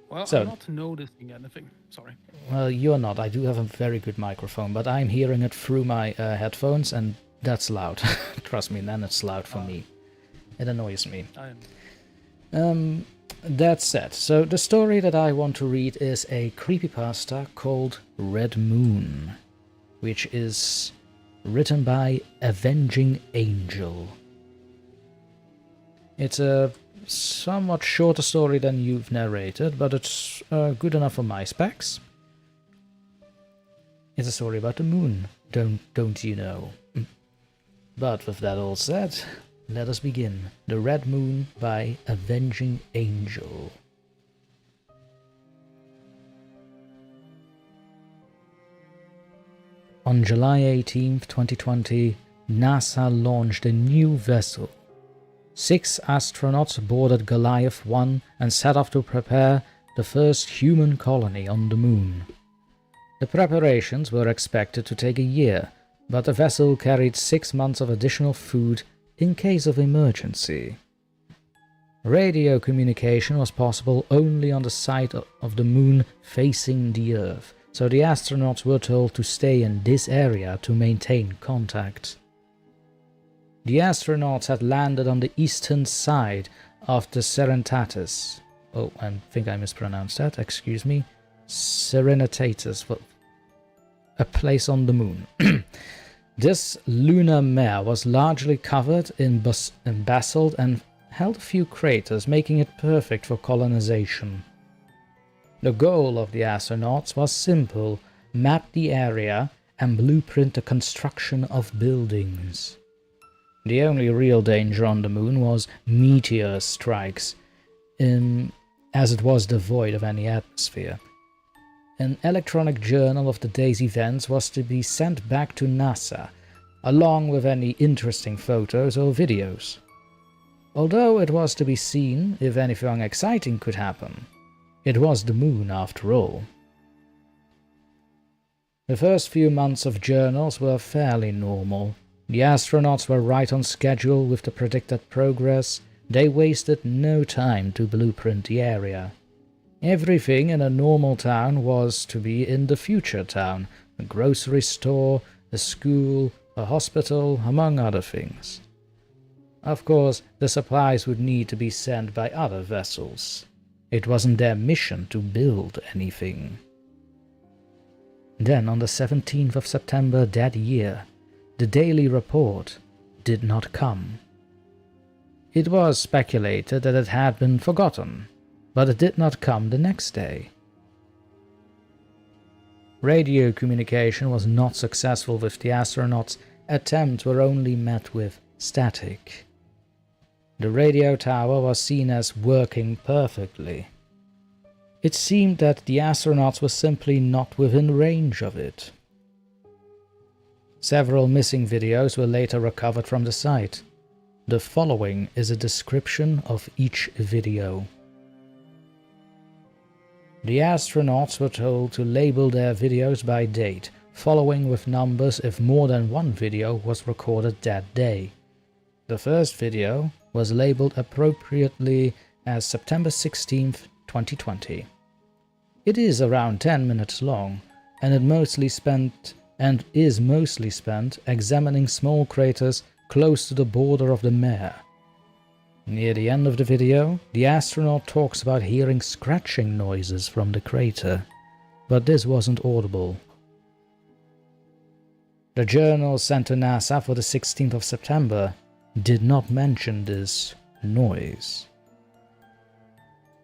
B: Well,
A: So,
B: I'm not noticing anything. Sorry.
A: Well, you're not. I do have a very good microphone, but I'm hearing it through my headphones, and that's loud. Trust me, then it's loud for me. It annoys me. That said, so the story that I want to read is a creepypasta called Red Moon, which is written by Avenging Angel. It's a somewhat shorter story than you've narrated, but it's good enough for my specs. It's a story about the moon, don't you know? But with that all said, let us begin. The Red Moon by Avenging Angel. On July 18th, 2020, NASA launched a new vessel. 6 astronauts boarded Goliath 1 and set off to prepare the first human colony on the moon. The preparations were expected to take a year, but the vessel carried 6 months of additional food in case of emergency. Radio communication was possible only on the side of the moon facing the Earth, so the astronauts were told to stay in this area to maintain contact. The astronauts had landed on the eastern side of the Serenitatis. Oh, I think I mispronounced that, excuse me. Serenitatis, a place on the moon. This lunar mare was largely covered in basalt and held a few craters, making it perfect for colonization. The goal of the astronauts was simple: map the area and blueprint the construction of buildings. The only real danger on the moon was meteor strikes, as it was devoid of any atmosphere. An electronic journal of the day's events was to be sent back to NASA, along with any interesting photos or videos. Although it was to be seen if anything exciting could happen. It was the moon after all. The first few months of journals were fairly normal. The astronauts were right on schedule with the predicted progress. They wasted no time to blueprint the area. Everything in a normal town was to be in the future town: a grocery store, a school, a hospital, among other things. Of course, the supplies would need to be sent by other vessels. It wasn't their mission to build anything. Then, on the 17th of September that year, the daily report did not come. It was speculated that it had been forgotten, but it did not come the next day. Radio communication was not successful with the astronauts. Attempts were only met with static. The radio tower was seen as working perfectly. It seemed that the astronauts were simply not within range of it. Several missing videos were later recovered from the site. The following is a description of each video. The astronauts were told to label their videos by date, following with numbers if more than one video was recorded that day. The first video was labeled appropriately as September 16th, 2020. It is around 10 minutes long, and is mostly spent examining small craters close to the border of the mare. Near the end of the video, the astronaut talks about hearing scratching noises from the crater, but this wasn't audible. The journal sent to NASA for the 16th of September did not mention this noise.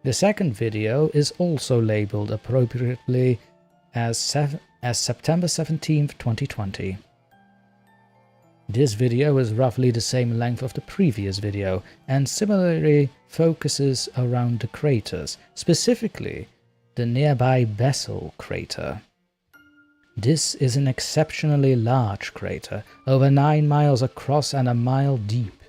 A: The second video is also labeled appropriately as September 17th, 2020. This video is roughly the same length of the previous video and similarly focuses around the craters, specifically the nearby Bessel crater. This is an exceptionally large crater, over 9 miles across and a mile deep.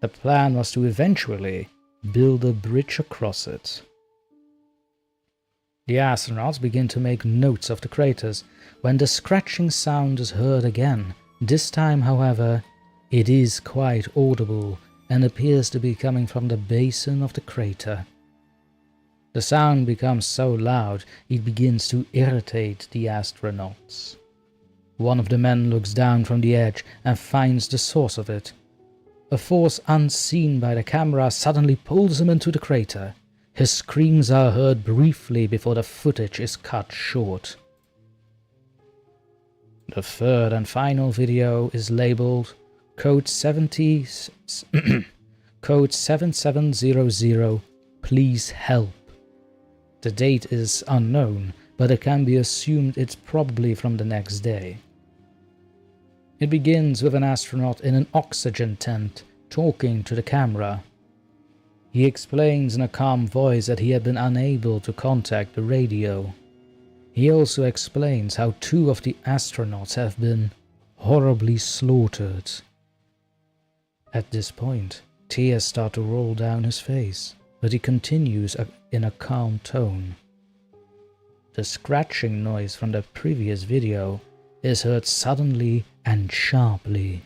A: The plan was to eventually build a bridge across it. The astronauts begin to make notes of the craters when the scratching sound is heard again. This time, however, it is quite audible and appears to be coming from the basin of the crater. The sound becomes so loud it begins to irritate the astronauts. One of the men looks down from the edge and finds the source of it. A force unseen by the camera suddenly pulls him into the crater. His screams are heard briefly before the footage is cut short. The third and final video is labeled Code 7700, Please Help. The date is unknown, but it can be assumed it's probably from the next day. It begins with an astronaut in an oxygen tent talking to the camera. He explains in a calm voice that he had been unable to contact the radio. He also explains how 2 of the astronauts have been horribly slaughtered. At this point, tears start to roll down his face, but he continues in a calm tone. The scratching noise from the previous video is heard suddenly and sharply.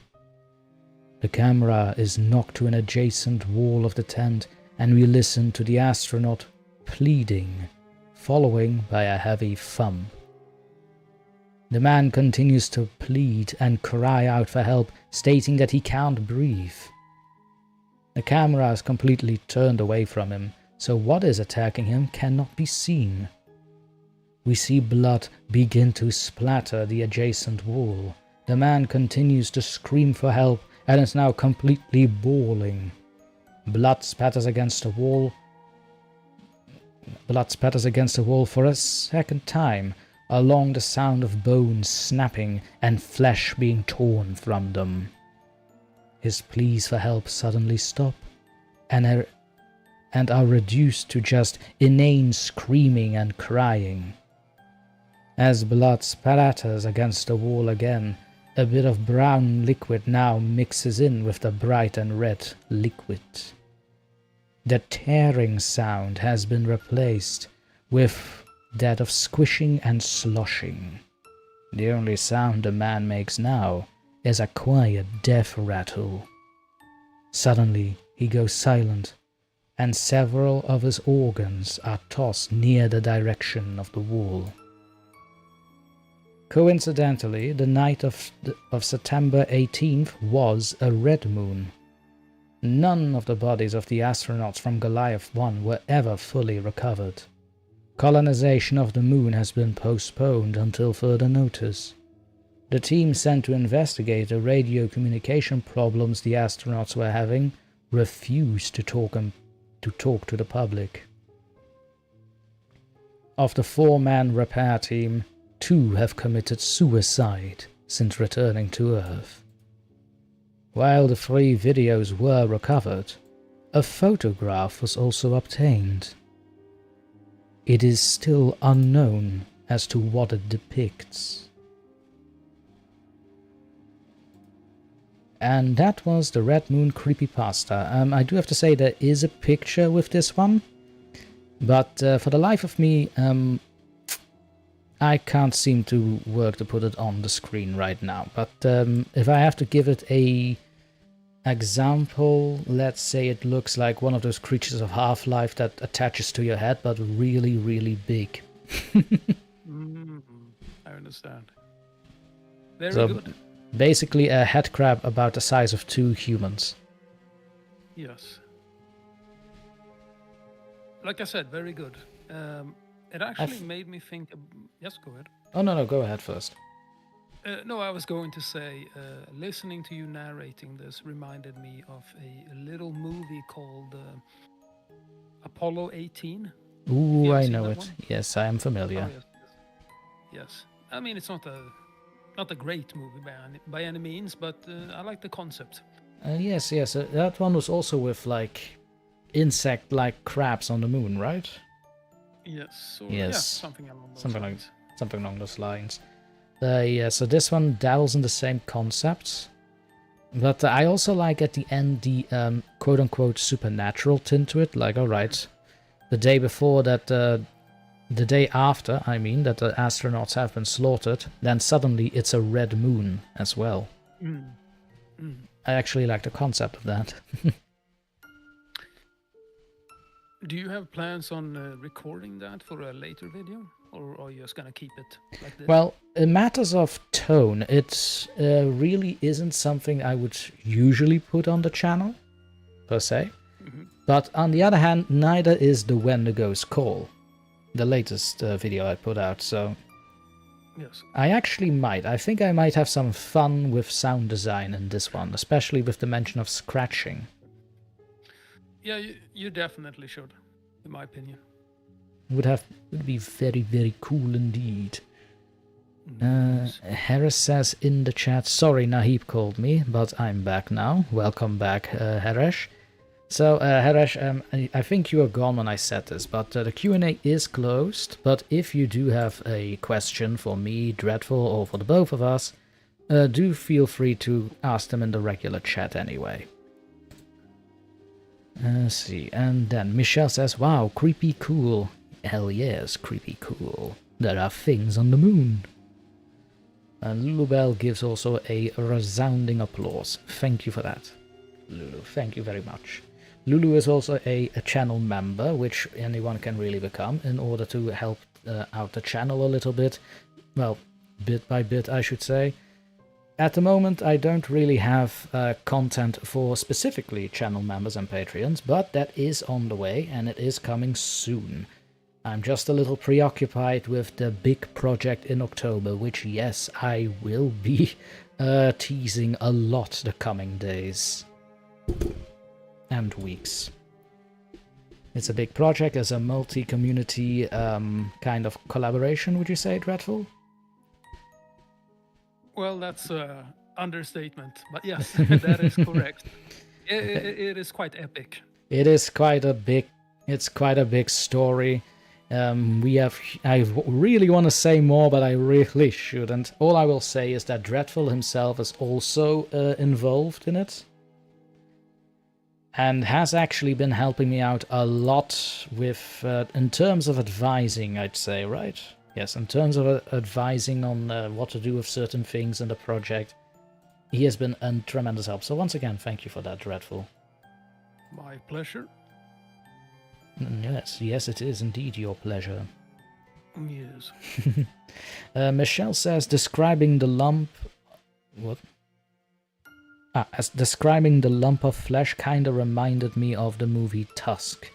A: The camera is knocked to an adjacent wall of the tent and we listen to the astronaut pleading, following by a heavy thump. The man continues to plead and cry out for help, stating that he can't breathe. The camera is completely turned away from him, so what is attacking him cannot be seen. We see blood begin to splatter the adjacent wall. The man continues to scream for help and is now completely bawling. Blood spatters against the wall for a second time, along the sound of bones snapping and flesh being torn from them. His pleas for help suddenly stop and are reduced to just inane screaming and crying. As blood splatters against the wall again, a bit of brown liquid now mixes in with the bright and red liquid. The tearing sound has been replaced with that of squishing and sloshing. The only sound the man makes now is a quiet death rattle. Suddenly he goes silent, and several of his organs are tossed near the direction of the wall. Coincidentally, the night of September 18th was a red moon. None of the bodies of the astronauts from Goliath 1 were ever fully recovered. Colonization of the moon has been postponed until further notice. The team sent to investigate the radio communication problems the astronauts were having refused to talk to the public. Of the 4-man repair team, 2 have committed suicide since returning to Earth. While the 3 videos were recovered, a photograph was also obtained. It is still unknown as to what it depicts. And that was the Red Moon creepypasta. I do have to say there is a picture with this one, but for the life of me, I can't seem to work to put it on the screen right now. But if I have to give it a example, let's say it looks like one of those creatures of Half-Life that attaches to your head, but really, really big.
B: I understand. Very
A: So,
B: good.
A: basically a head crab about the size of 2 humans.
B: Yes. Like I said, very good. It actually made me think... Yes, go ahead.
A: Oh, no, go ahead first.
B: No, I was going to say, listening to you narrating this reminded me of a little movie called... Apollo 18.
A: Ooh,
B: You have
A: I
B: seen
A: know
B: that
A: it.
B: one?
A: Yes, I am
B: Oh
A: familiar.
B: yes, yes. I mean, it's not a great movie by any means, but I like the concept.
A: Yes, yes. That one was also with like insect-like crabs on the moon, right?
B: Yes, or yeah,
A: Yes,
B: something along those
A: something
B: lines.
A: along those lines. Yeah. So this one dabbles in the same concepts, but I also like at the end the quote-unquote supernatural tint to it. Like, all right, the day before that, the day after, I mean, that the astronauts have been slaughtered, then suddenly it's a red moon as well.
B: Mm. Mm.
A: I actually like the concept of that.
B: Do you have plans on recording that for a later video, or are you just gonna keep it like this?
A: Well, in matters of tone, it really isn't something I would usually put on the channel, per se.
B: Mhm.
A: But on the other hand, neither is the When the Ghosts Call, the latest video I put out, so
B: Yes.
A: I actually might. I think I might have some fun with sound design in this one, especially with the mention of scratching.
B: Yeah, you definitely should, in my opinion.
A: Would be very, very cool indeed.
B: Yes.
A: Harris says in the chat, sorry Nahib called me, but I'm back now. Welcome back, Harish. So, Harish, I think you were gone when I said this, but the Q&A is closed. But if you do have a question for me, Dreadful, or for the both of us, do feel free to ask them in the regular chat anyway. Let's see, and then Michelle says, wow, creepy cool. Hell yes, creepy cool. There are things on the moon. And Lulubel gives also a resounding applause. Thank you for that, Lulu. Thank you very much. Lulu is also a channel member, which anyone can really become in order to help out the channel a little bit. Well, bit by bit, I should say. At the moment, I don't really have content for specifically channel members and Patreons, but that is on the way and it is coming soon. I'm just a little preoccupied with the big project in October, which, yes, I will be teasing a lot the coming days and weeks. It's a big project, it's a multi-community kind of collaboration, would you say, Dreadful?
B: Well, that's an understatement, but yes, that is correct. It is quite epic.
A: It is quite a big. It's quite a big story. I really want to say more, but I really shouldn't. All I will say is that Dreadful himself is also involved in it. And has actually been helping me out a lot with, in terms of advising, I'd say, right? Yes, in terms of advising on what to do with certain things in the project. He has been a tremendous help. So once again, thank you for that, Dreadful.
B: My pleasure.
A: Yes, it is indeed your pleasure.
B: Yes.
A: Michelle says, describing the lump... What? As describing the lump of flesh kinda reminded me of the movie Tusk.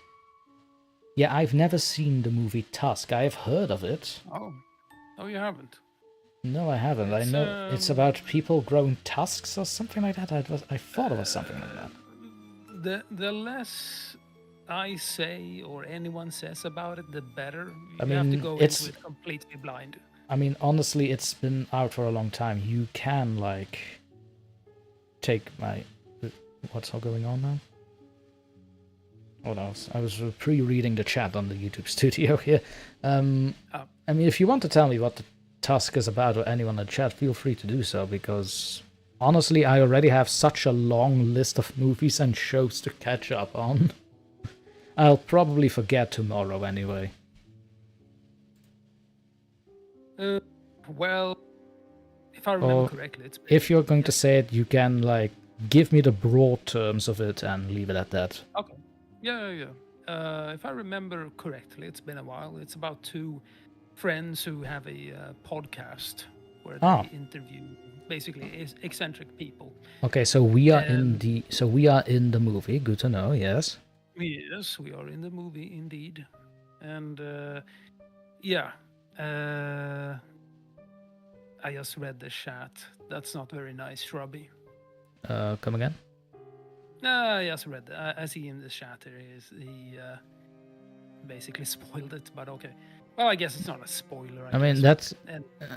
A: Yeah, I've never seen the movie Tusk. I've heard of it.
B: Oh, you haven't?
A: No, I haven't. I know it's about people growing tusks or something like that. I thought it was something like that.
B: The less I say or anyone says about it, the better.
A: I
B: You have to
A: mean,
B: go into it completely blind.
A: I mean, honestly, it's been out for a long time. You can, like, take my... What's all going on now? What else? I was pre-reading the chat on the YouTube studio here. I mean, if you want to tell me what the Tusk is about, or anyone in the chat, feel free to do so, because honestly, I already have such a long list of movies and shows to catch up on. I'll probably forget tomorrow anyway.
B: Well, if I remember correctly, it's...
A: If you're going to say it, you can, like, give me the broad terms of it and leave it at that.
B: Okay. Yeah. If I remember correctly, it's been a while. It's about two friends who have a podcast where they interview basically eccentric people.
A: Okay, so we are in the movie. Good to know. Yes.
B: Yes, we are in the movie indeed, and yeah. I just read the chat. That's not very nice, Shrubby.
A: Come again?
B: I just read. I see in the chat there is basically spoiled it, but okay. Well, I guess it's not a spoiler.
A: I mean,
B: guess.
A: that's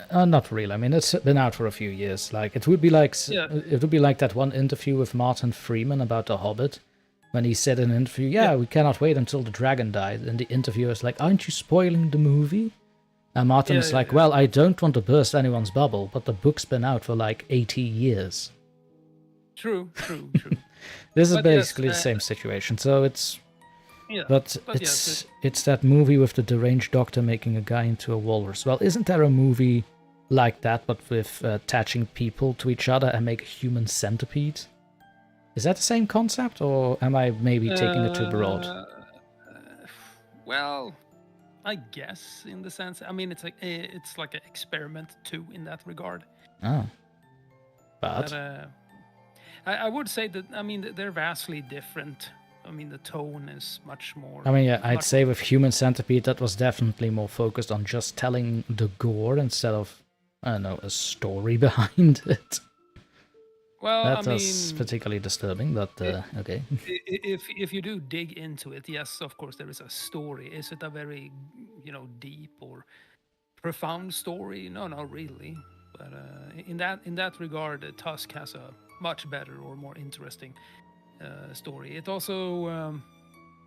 B: And
A: not really. I mean, it's been out for a few years. Like, it would be like
B: yeah,
A: it would be like that one interview with Martin Freeman about The Hobbit, when he said in an interview, "Yeah, we cannot wait until the dragon dies." And the interviewer's like, "Aren't you spoiling the movie?" And Martin's
B: Yeah,
A: like,
B: yeah.
A: "Well, I don't want to burst anyone's bubble, but the book's been out for like 80 years."
B: True.
A: This is
B: But yes,
A: basically the same situation. So it's,
B: yeah.
A: but
B: yes,
A: it's that movie with the deranged doctor making a guy into a walrus. Well, isn't there a movie like that, but with attaching people to each other and make a human centipede? Is that the same concept, or am I maybe taking it too broad?
B: Well, I guess in the sense, I mean, it's like an experiment too in that regard.
A: Oh, but
B: I would say that, I mean, they're vastly different. I mean, the tone is much more.
A: I mean, yeah, I'd
B: much
A: say with Human Centipede, that was definitely more focused on just telling the gore instead of, I don't know, a story behind it.
B: Well,
A: That
B: I
A: was
B: mean,
A: particularly disturbing, but okay.
B: if you do dig into it, yes, of course there is a story. Is it a very, deep or profound story? No, not really. But in that regard, Tusk has a much better or more interesting story. It also,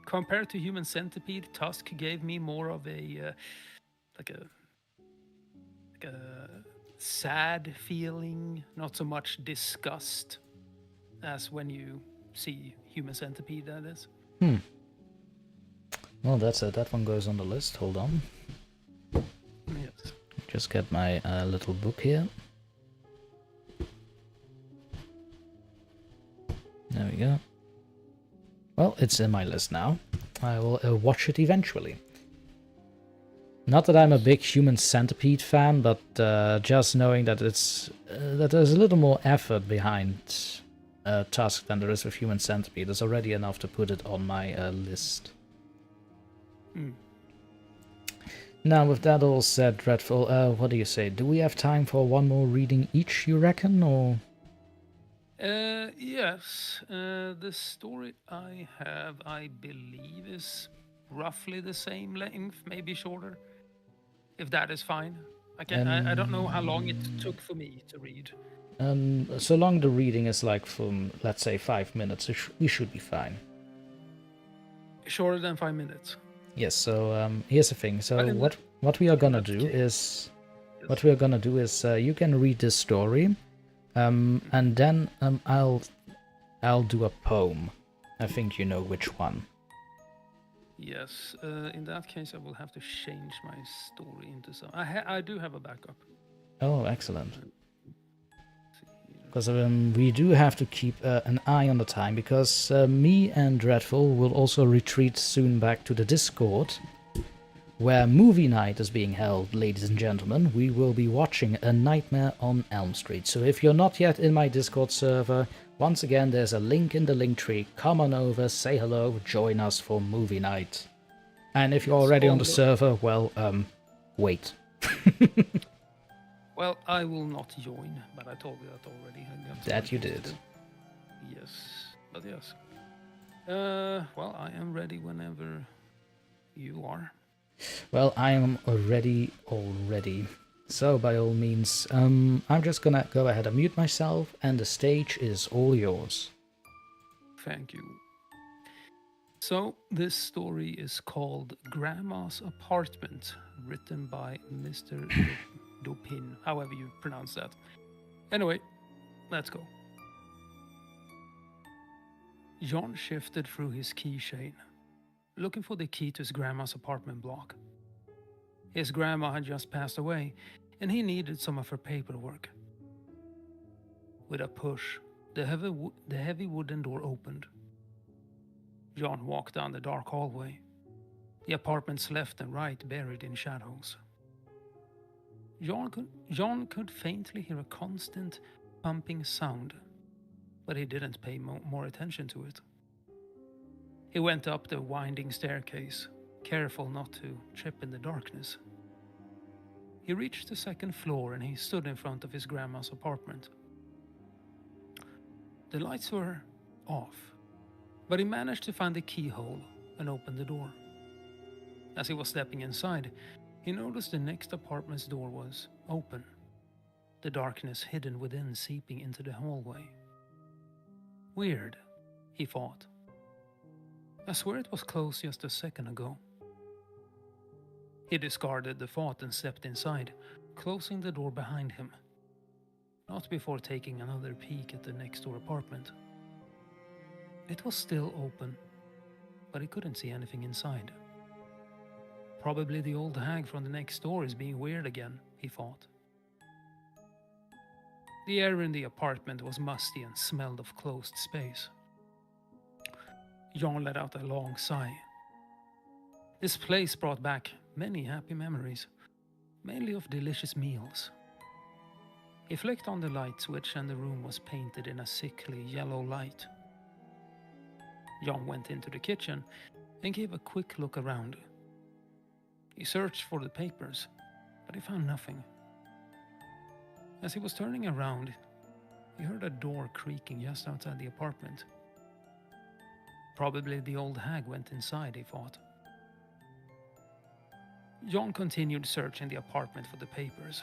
B: compared to Human Centipede, Tusk gave me more of a like a sad feeling, not so much disgust as when you see Human Centipede. That is.
A: Well, that's it. That one goes on the list. Hold on.
B: Yes.
A: Just get my little book here. There we go. Well, it's in my list now. I will watch it eventually. Not that I'm a big Human Centipede fan, but just knowing that it's that there's a little more effort behind Tusk than there is with Human Centipede is already enough to put it on my list. Now, with that all said, Dreadful, what do you say? Do we have time for one more reading each, you reckon, or...?
B: Yes. The story I have, I believe, is roughly the same length, maybe shorter. If that is fine. I don't know how long it took for me to read.
A: So long the reading is like from, let's say, 5 minutes, we should be fine.
B: Shorter than 5 minutes.
A: Yes, so here's the thing. So what we are gonna do is... What we are gonna do is you can read this story, and then I'll do a poem. I think you know which one.
B: Yes. In that case, I will have to change my story into some. I do have a backup.
A: Oh, excellent. Because we do have to keep an eye on the time, because me and Dreadful will also retreat soon back to the Discord, where movie night is being held, ladies and gentlemen. We will be watching A Nightmare on Elm Street. So if you're not yet in my Discord server, once again, there's a link in the Linktree. Come on over, say hello, join us for movie night. And if you're already on the server, well, wait.
B: Well, I will not join, but I told you that already.
A: That you did.
B: Yes, but yes. Well, I am ready whenever you are.
A: Well, I am ready already. So, by all means, I'm just gonna go ahead and mute myself, and the stage is all yours.
B: Thank you. So, this story is called Grandma's Apartment, written by Mr. Dopin, however you pronounce that. Anyway, let's go. John shifted through his key chain, looking for the key to his grandma's apartment block. His grandma had just passed away, and he needed some of her paperwork. With a push, the heavy wooden door opened. John walked down the dark hallway, the apartment's left and right buried in shadows. John could faintly hear a constant pumping sound, but he didn't pay more attention to it. He went up the winding staircase, careful not to trip in the darkness. He reached the second floor and he stood in front of his grandma's apartment. The lights were off, but he managed to find the keyhole and open the door. As he was stepping inside, he noticed the next apartment's door was open, the darkness hidden within seeping into the hallway. Weird, he thought. I swear it was closed just a second ago. He discarded the thought and stepped inside, closing the door behind him. Not before taking another peek at the next door apartment. It was still open, but he couldn't see anything inside. Probably the old hag from the next door is being weird again, he thought. The air in the apartment was musty and smelled of closed space. Jan let out a long sigh. This place brought back many happy memories, mainly of delicious meals. He flicked on the light switch and the room was painted in a sickly yellow light. Jan went into the kitchen and gave a quick look around. He searched for the papers, but he found nothing. As he was turning around, he heard a door creaking just outside the apartment. Probably the old hag went inside, he thought. Jan continued searching the apartment for the papers.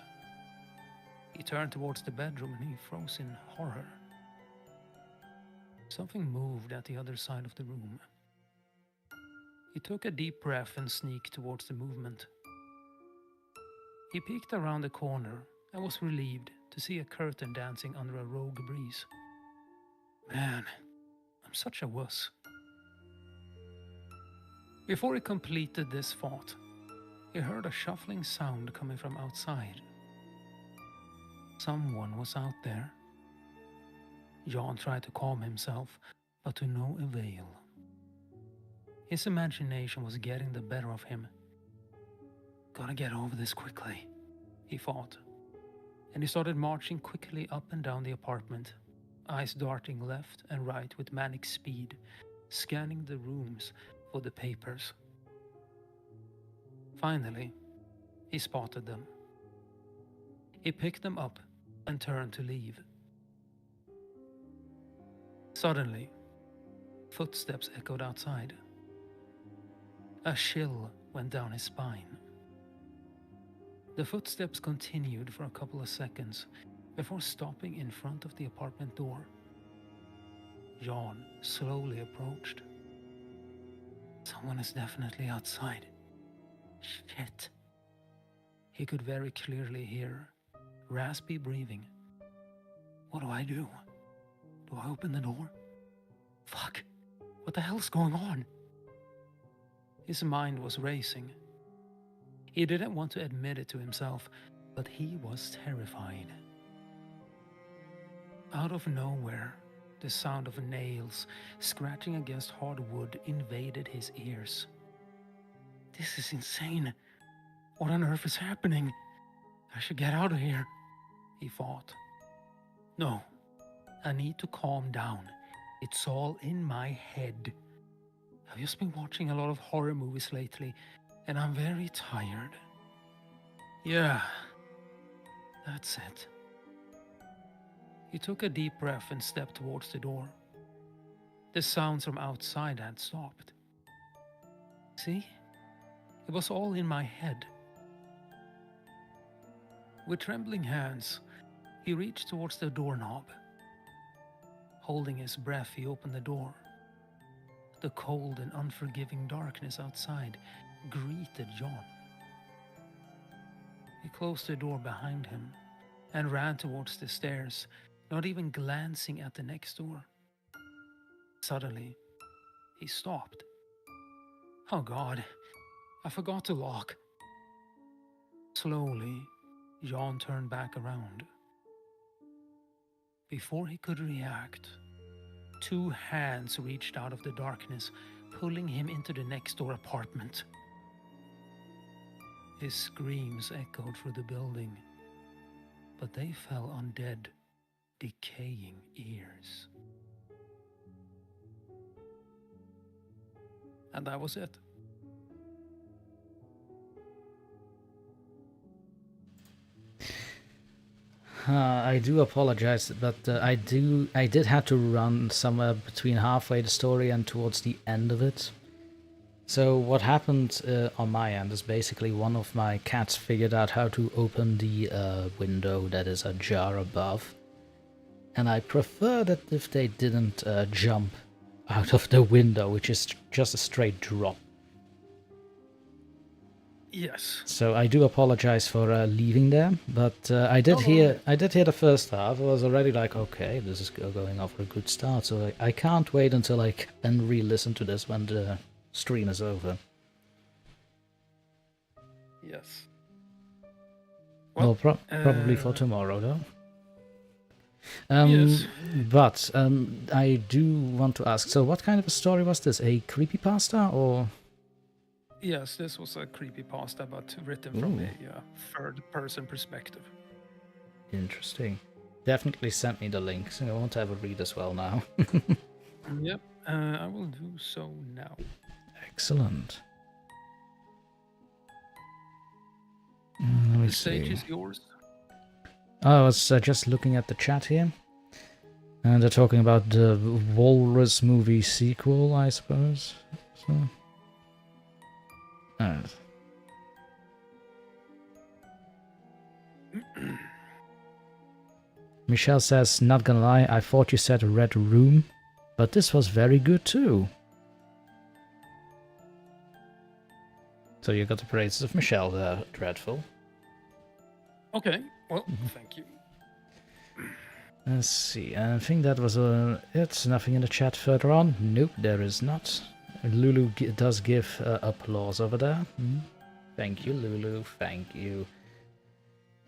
B: He turned towards the bedroom and he froze in horror. Something moved at the other side of the room. He took a deep breath and sneaked towards the movement. He peeked around the corner and was relieved to see a curtain dancing under a rogue breeze. Man, I'm such a wuss. Before he completed this thought, he heard a shuffling sound coming from outside. Someone was out there. Jan tried to calm himself, but to no avail. His imagination was getting the better of him. Gotta get over this quickly, he thought. And he started marching quickly up and down the apartment, eyes darting left and right with manic speed, scanning the rooms for the papers. Finally, he spotted them. He picked them up and turned to leave. Suddenly, footsteps echoed outside. A chill went down his spine. The footsteps continued for a couple of seconds before stopping in front of the apartment door. Jan slowly approached. Someone is definitely outside. Shit. He could very clearly hear raspy breathing. What do I do? Do I open the door? Fuck. What the hell's going on? His mind was racing. He didn't want to admit it to himself, but he was terrified. Out of nowhere, the sound of nails scratching against hard wood invaded his ears. This is insane. What on earth is happening? I should get out of here, he thought. No, I need to calm down. It's all in my head. I've just been watching a lot of horror movies lately, and I'm very tired. Yeah, that's it. He took a deep breath and stepped towards the door. The sounds from outside had stopped. See? It was all in my head. With trembling hands, he reached towards the doorknob. Holding his breath, he opened the door. The cold and unforgiving darkness outside greeted Jan. He closed the door behind him and ran towards the stairs, not even glancing at the next door. Suddenly, he stopped. Oh God, I forgot to lock. Slowly, Jan turned back around. Before he could react, two hands reached out of the darkness, pulling him into the next door apartment. His screams echoed through the building, but they fell on dead, decaying ears. And that was it.
A: I do apologize, but I did have to run somewhere between halfway the story and towards the end of it. So what happened on my end is basically one of my cats figured out how to open the window that is ajar above. And I prefer that if they didn't jump out of the window, which is just a straight drop.
B: Yes.
A: So I do apologize for leaving there, but I did hear the first half. I was already like, okay, this is going off for a good start. So I can't wait until I can re-listen to this when the stream is over.
B: Yes.
A: Well, probably for tomorrow, though.
B: Yes.
A: But I do want to ask, so what kind of a story was this? A creepypasta or?
B: Yes, this was a creepypasta, but written from a third-person perspective.
A: Interesting. Definitely send me the link, so I want to have a read as well now.
B: Yep, I will do so now.
A: Excellent.
B: The stage is yours.
A: I was just looking at the chat here, and they're talking about the Walrus movie sequel, I suppose. So. Michelle says, not gonna lie, I thought you said Red Room, but this was very good too. So you got the praises of Michelle there, Dreadful.
B: Okay, well, thank you.
A: Let's see, I think that was it's nothing in the chat further on. Nope, there is not. Lulu does give applause over there. Thank you, Lulu, thank you.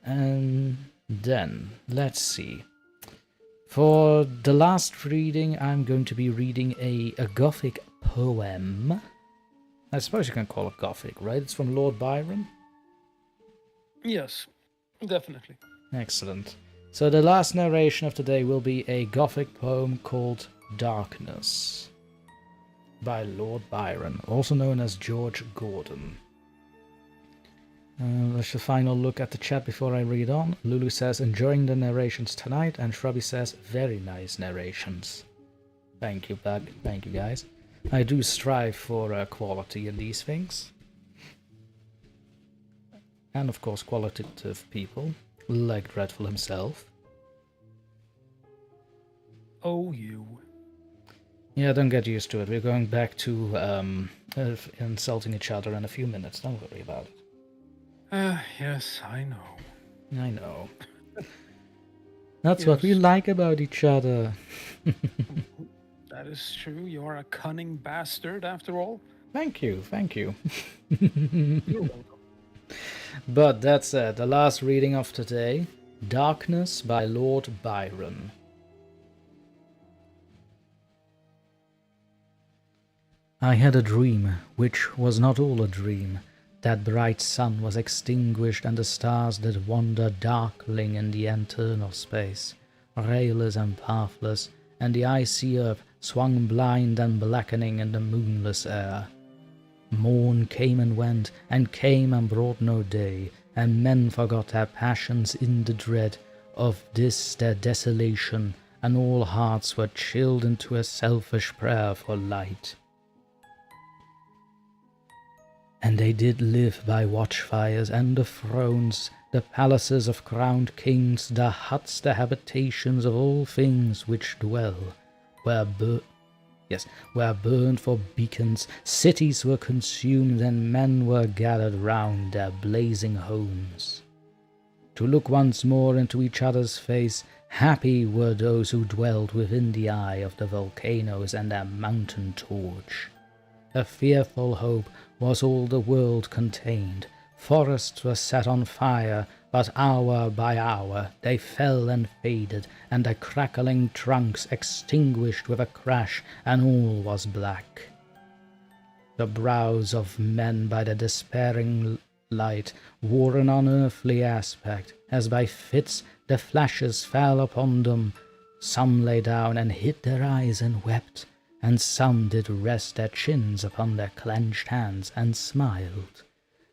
A: And then, let's see. For the last reading, I'm going to be reading a Gothic poem. I suppose you can call it Gothic, right? It's from Lord Byron?
B: Yes, definitely.
A: Excellent. So the last narration of today will be a Gothic poem called Darkness by Lord Byron, also known as George Gordon. Let's just final look at the chat before I read on. Lulu says, enjoying the narrations tonight, and Shrubby says, very nice narrations. Thank you, Bug. Thank you, guys. I do strive for quality in these things. And of course, qualitative people, like Dreadful himself.
B: Oh, you.
A: Yeah, don't get used to it. We're going back to insulting each other in a few minutes. Don't worry about it.
B: Yes, I know.
A: I know. That's what we like about each other.
B: That is true. You're a cunning bastard, after all.
A: Thank you, thank you.
B: You're welcome.
A: But that's the last reading of today. Darkness by Lord Byron. I had a dream, which was not all a dream. That bright sun was extinguished, and the stars did wander darkling in the eternal space, rayless and pathless, and the icy earth swung blind and blackening in the moonless air. Morn came and brought no day, and men forgot their passions in the dread of this their desolation, and all hearts were chilled into a selfish prayer for light. And they did live by watchfires and the thrones, the palaces of crowned kings, the huts, the habitations of all things which dwell, were burned for beacons, cities were consumed, and men were gathered round their blazing homes. To look once more into each other's face, happy were those who dwelt within the eye of the volcanoes and their mountain torch. A fearful hope was all the world contained. Forests were set on fire, but hour by hour they fell and faded, and their crackling trunks extinguished with a crash, and all was black. The brows of men by the despairing light wore an unearthly aspect, as by fits the flashes fell upon them. Some lay down and hid their eyes and wept, and some did rest their chins upon their clenched hands and smiled,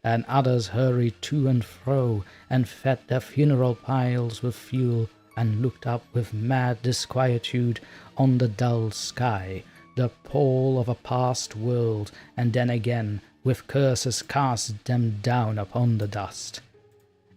A: and others hurried to and fro, and fed their funeral piles with fuel, and looked up with mad disquietude on the dull sky, the pall of a past world, and then again with curses cast them down upon the dust,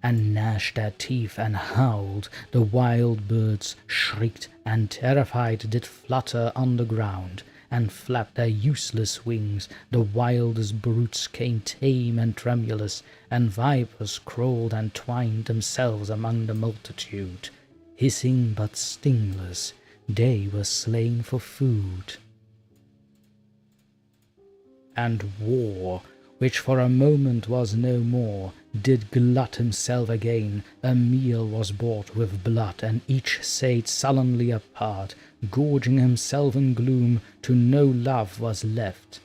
A: and gnashed their teeth and howled. The wild birds shrieked, and terrified did flutter on the ground, and flapped their useless wings. The wildest brutes came tame and tremulous, and vipers crawled and twined themselves among the multitude, hissing but stingless. They were slain for food. And war, which for a moment was no more, did glut himself again. A meal was bought with blood, and each sate sullenly apart, gorging himself in gloom. To no love was left.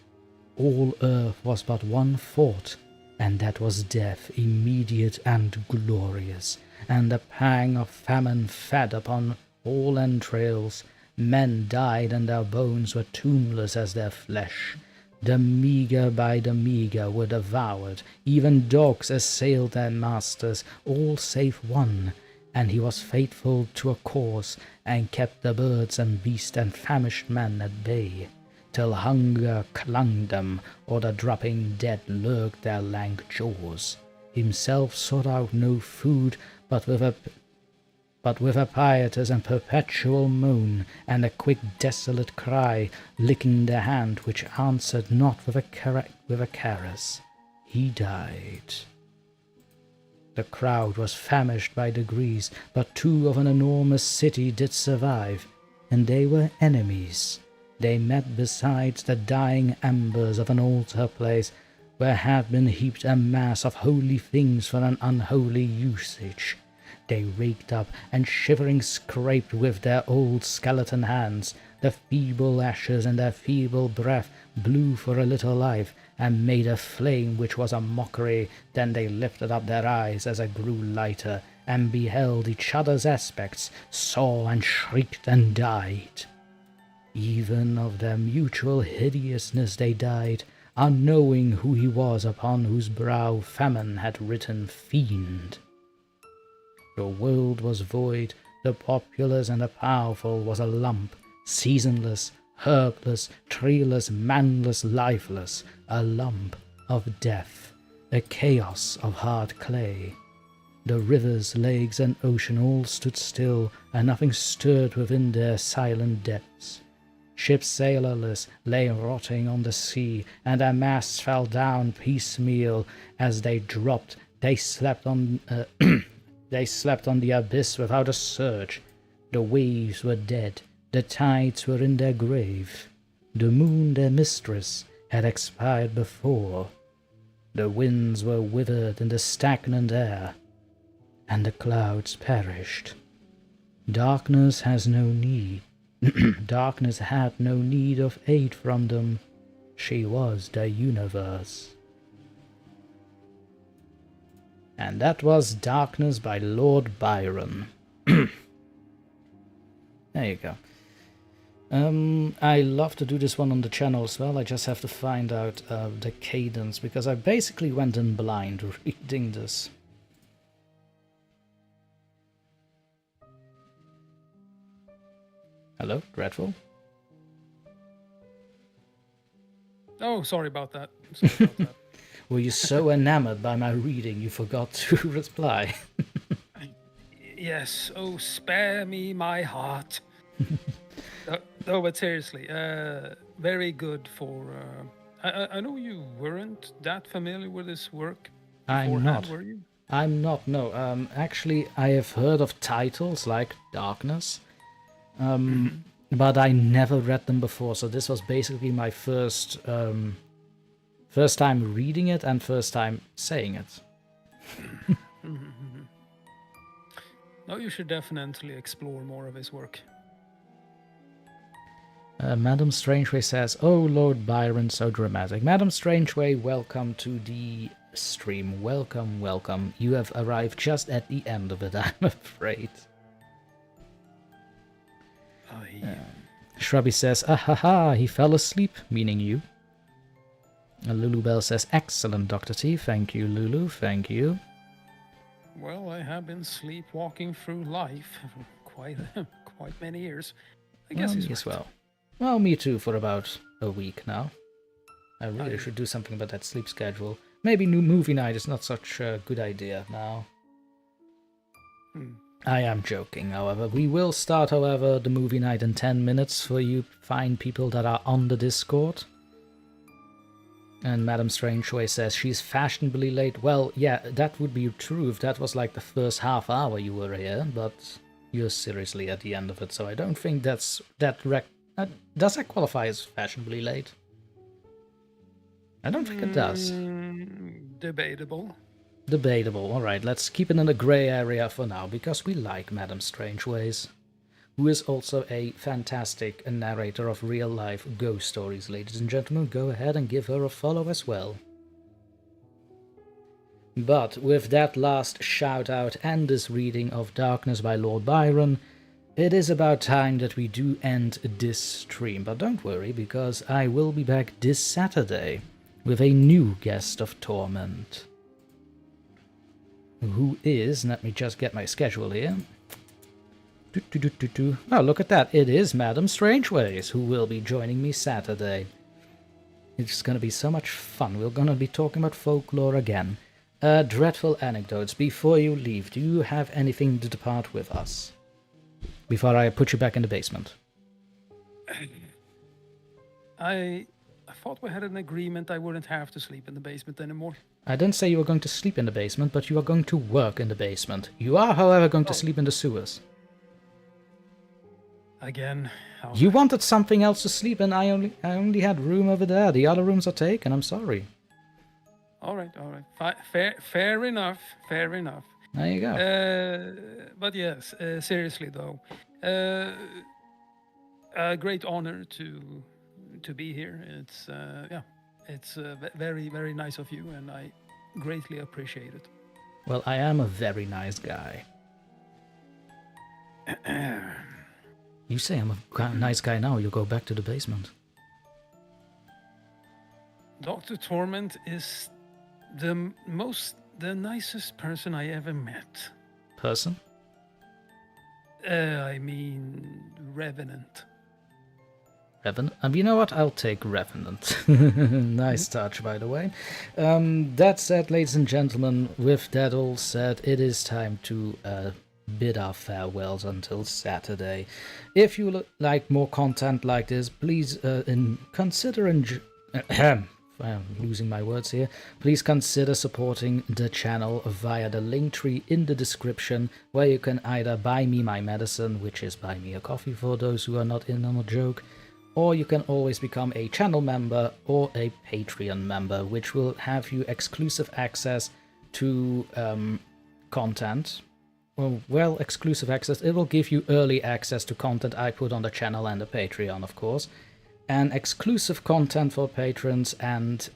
A: All earth was but one thought, and that was death, immediate and glorious. And the pang of famine fed upon all entrails. Men died, and their bones were tombless as their flesh. The meagre by the meagre were devoured. Even dogs assailed their masters, all save one, and he was faithful to a cause, and kept the birds and beasts and famished men at bay, till hunger clung them, or the dropping dead lurked their lank jaws. Himself sought out no food, but with a piteous and perpetual moan, and a quick desolate cry, licking the hand which answered not with a caress, he died. The crowd was famished by degrees, but two of an enormous city did survive, and they were enemies. They met beside the dying embers of an altar place, where had been heaped a mass of holy things for an unholy usage. They raked up, and shivering scraped with their old skeleton hands the feeble ashes, and their feeble breath blew for a little life, and made a flame which was a mockery. Then they lifted up their eyes as it grew lighter, and beheld each other's aspects, saw and shrieked and died. Even of their mutual hideousness they died, unknowing who he was upon whose brow famine had written fiend. The world was void, the populous and the powerful was a lump, seasonless, herbless, treeless, manless, lifeless, a lump of death, a chaos of hard clay. The rivers, lakes, and ocean all stood still, and nothing stirred within their silent depths. Ships sailorless lay rotting on the sea, and their masts fell down piecemeal as they dropped. They slept on They slept on the abyss without a surge. The waves were dead, the tides were in their grave. The moon, their mistress, had expired before. The winds were withered in the stagnant air, and the clouds perished. Darkness has no need. Darkness had no need of aid from them. She was the universe. And that was Darkness by Lord Byron. There you go. I love to do this one on the channel as well. I just have to find out the cadence, because I basically went in blind reading this. Hello, Dreadful?
B: Oh, sorry about that. Sorry about that.
A: Were you so enamored by my reading you forgot to reply?
B: Yes, oh, spare me my heart. No, but seriously, very good for... I know you weren't that familiar with this work beforehand,
A: I'm not.
B: were you?
A: I'm not, no. Actually, I have heard of titles like Darkness, but I never read them before, so this was basically my first time reading it and first time saying it.
B: No, you should definitely explore more of his work.
A: Madam Strangeway says, "Oh, Lord Byron, so dramatic." Madam Strangeway, welcome to the stream. Welcome, welcome. You have arrived just at the end of it, I'm afraid. Shrubby says, "Ah ha ha, he fell asleep," meaning you. Lulu Bell says, "Excellent, Dr. T." Thank you, Lulu. Thank you.
B: Well, I have been sleepwalking through life for quite many years. I guess he's
A: as
B: right.
A: well. Well, me too, for about a week now. I really
B: I-
A: should do something about that sleep schedule. Maybe new movie night is not such a good idea now. I am joking, however. We will start, however, the movie night in 10 minutes for you fine people that are on the Discord. And Madame Strangeway says she's fashionably late. Well, yeah, that would be true if that was like the first half hour you were here, but you're seriously at the end of it, so I don't think does that qualify as fashionably late? I don't think it does.
B: Debatable.
A: Debatable. Alright, let's keep it in the grey area for now, because we like Madame Strangeways, who is also a fantastic narrator of real-life ghost stories. Ladies and gentlemen, go ahead and give her a follow as well. But with that last shout-out and this reading of Darkness by Lord Byron, it is about time that we do end this stream. But don't worry, because I will be back this Saturday with a new guest of Torment, who is, let me just get my schedule here. Oh, look at that. It is Madame Strangeways who will be joining me Saturday. It's going to be so much fun. We're going to be talking about folklore again. Dreadful Anecdotes. Before you leave, do you have anything to depart with us? Before I put you back in the basement.
B: I thought we had an agreement I wouldn't have to sleep in the basement anymore.
A: I didn't say you were going to sleep in the basement, but you are going to work in the basement. You are, however, going to sleep in the sewers.
B: Again.
A: You wanted something else to sleep in. I only had room over there. The other rooms are taken. I'm sorry.
B: All right. Fair enough. Fair enough.
A: There you go.
B: But yes, seriously though, a great honor to be here. It's very nice of you, and I greatly appreciate it.
A: Well, I am a very nice guy. You say I'm a nice guy now, you go back to the basement.
B: DrTorment is the nicest person I ever met.
A: Person?
B: I mean, Revenant.
A: Revenant? You know what? I'll take Revenant. Nice touch, by the way. That said, ladies and gentlemen, with that all said, it is time to bid our farewells until Saturday. If you like more content like this, please consider I'm losing my words here. Please consider supporting the channel via the link tree in the description, where you can either buy me my medicine, which is buy me a coffee for those who are not in on a joke, or you can always become a channel member or a Patreon member, which will have you exclusive access to content. Well, exclusive access. It will give you early access to content I put on the channel and the Patreon, of course. And exclusive content for patrons and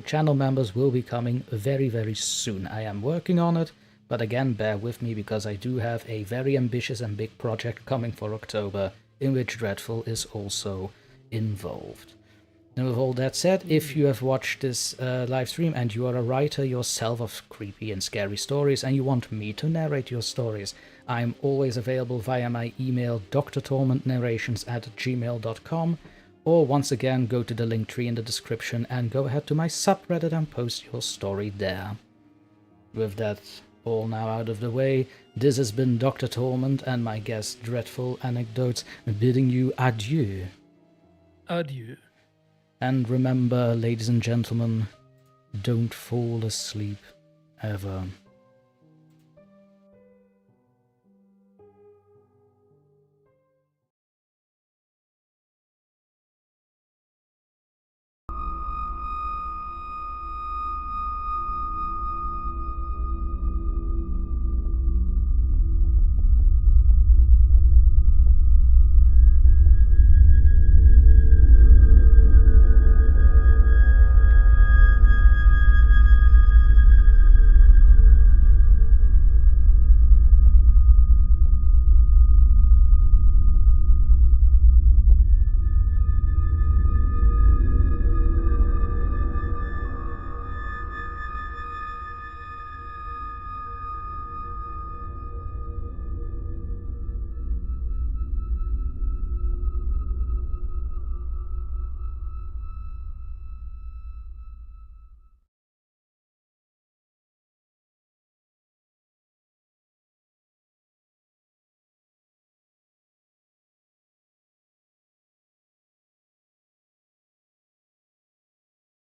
A: channel members will be coming very, very soon. I am working on it, but again, bear with me because I do have a very ambitious and big project coming for October, in which Dreadful is also involved. And with all that said, if you have watched this live stream and you are a writer yourself of creepy and scary stories and you want me to narrate your stories, I'm always available via my email drtormentnarrations@gmail.com, or once again go to the link tree in the description and go ahead to my subreddit and post your story there. With that all now out of the way, this has been Dr. Torment and my guest Dreadful Anecdotes bidding you adieu.
B: Adieu.
A: And remember, ladies and gentlemen, don't fall asleep ever.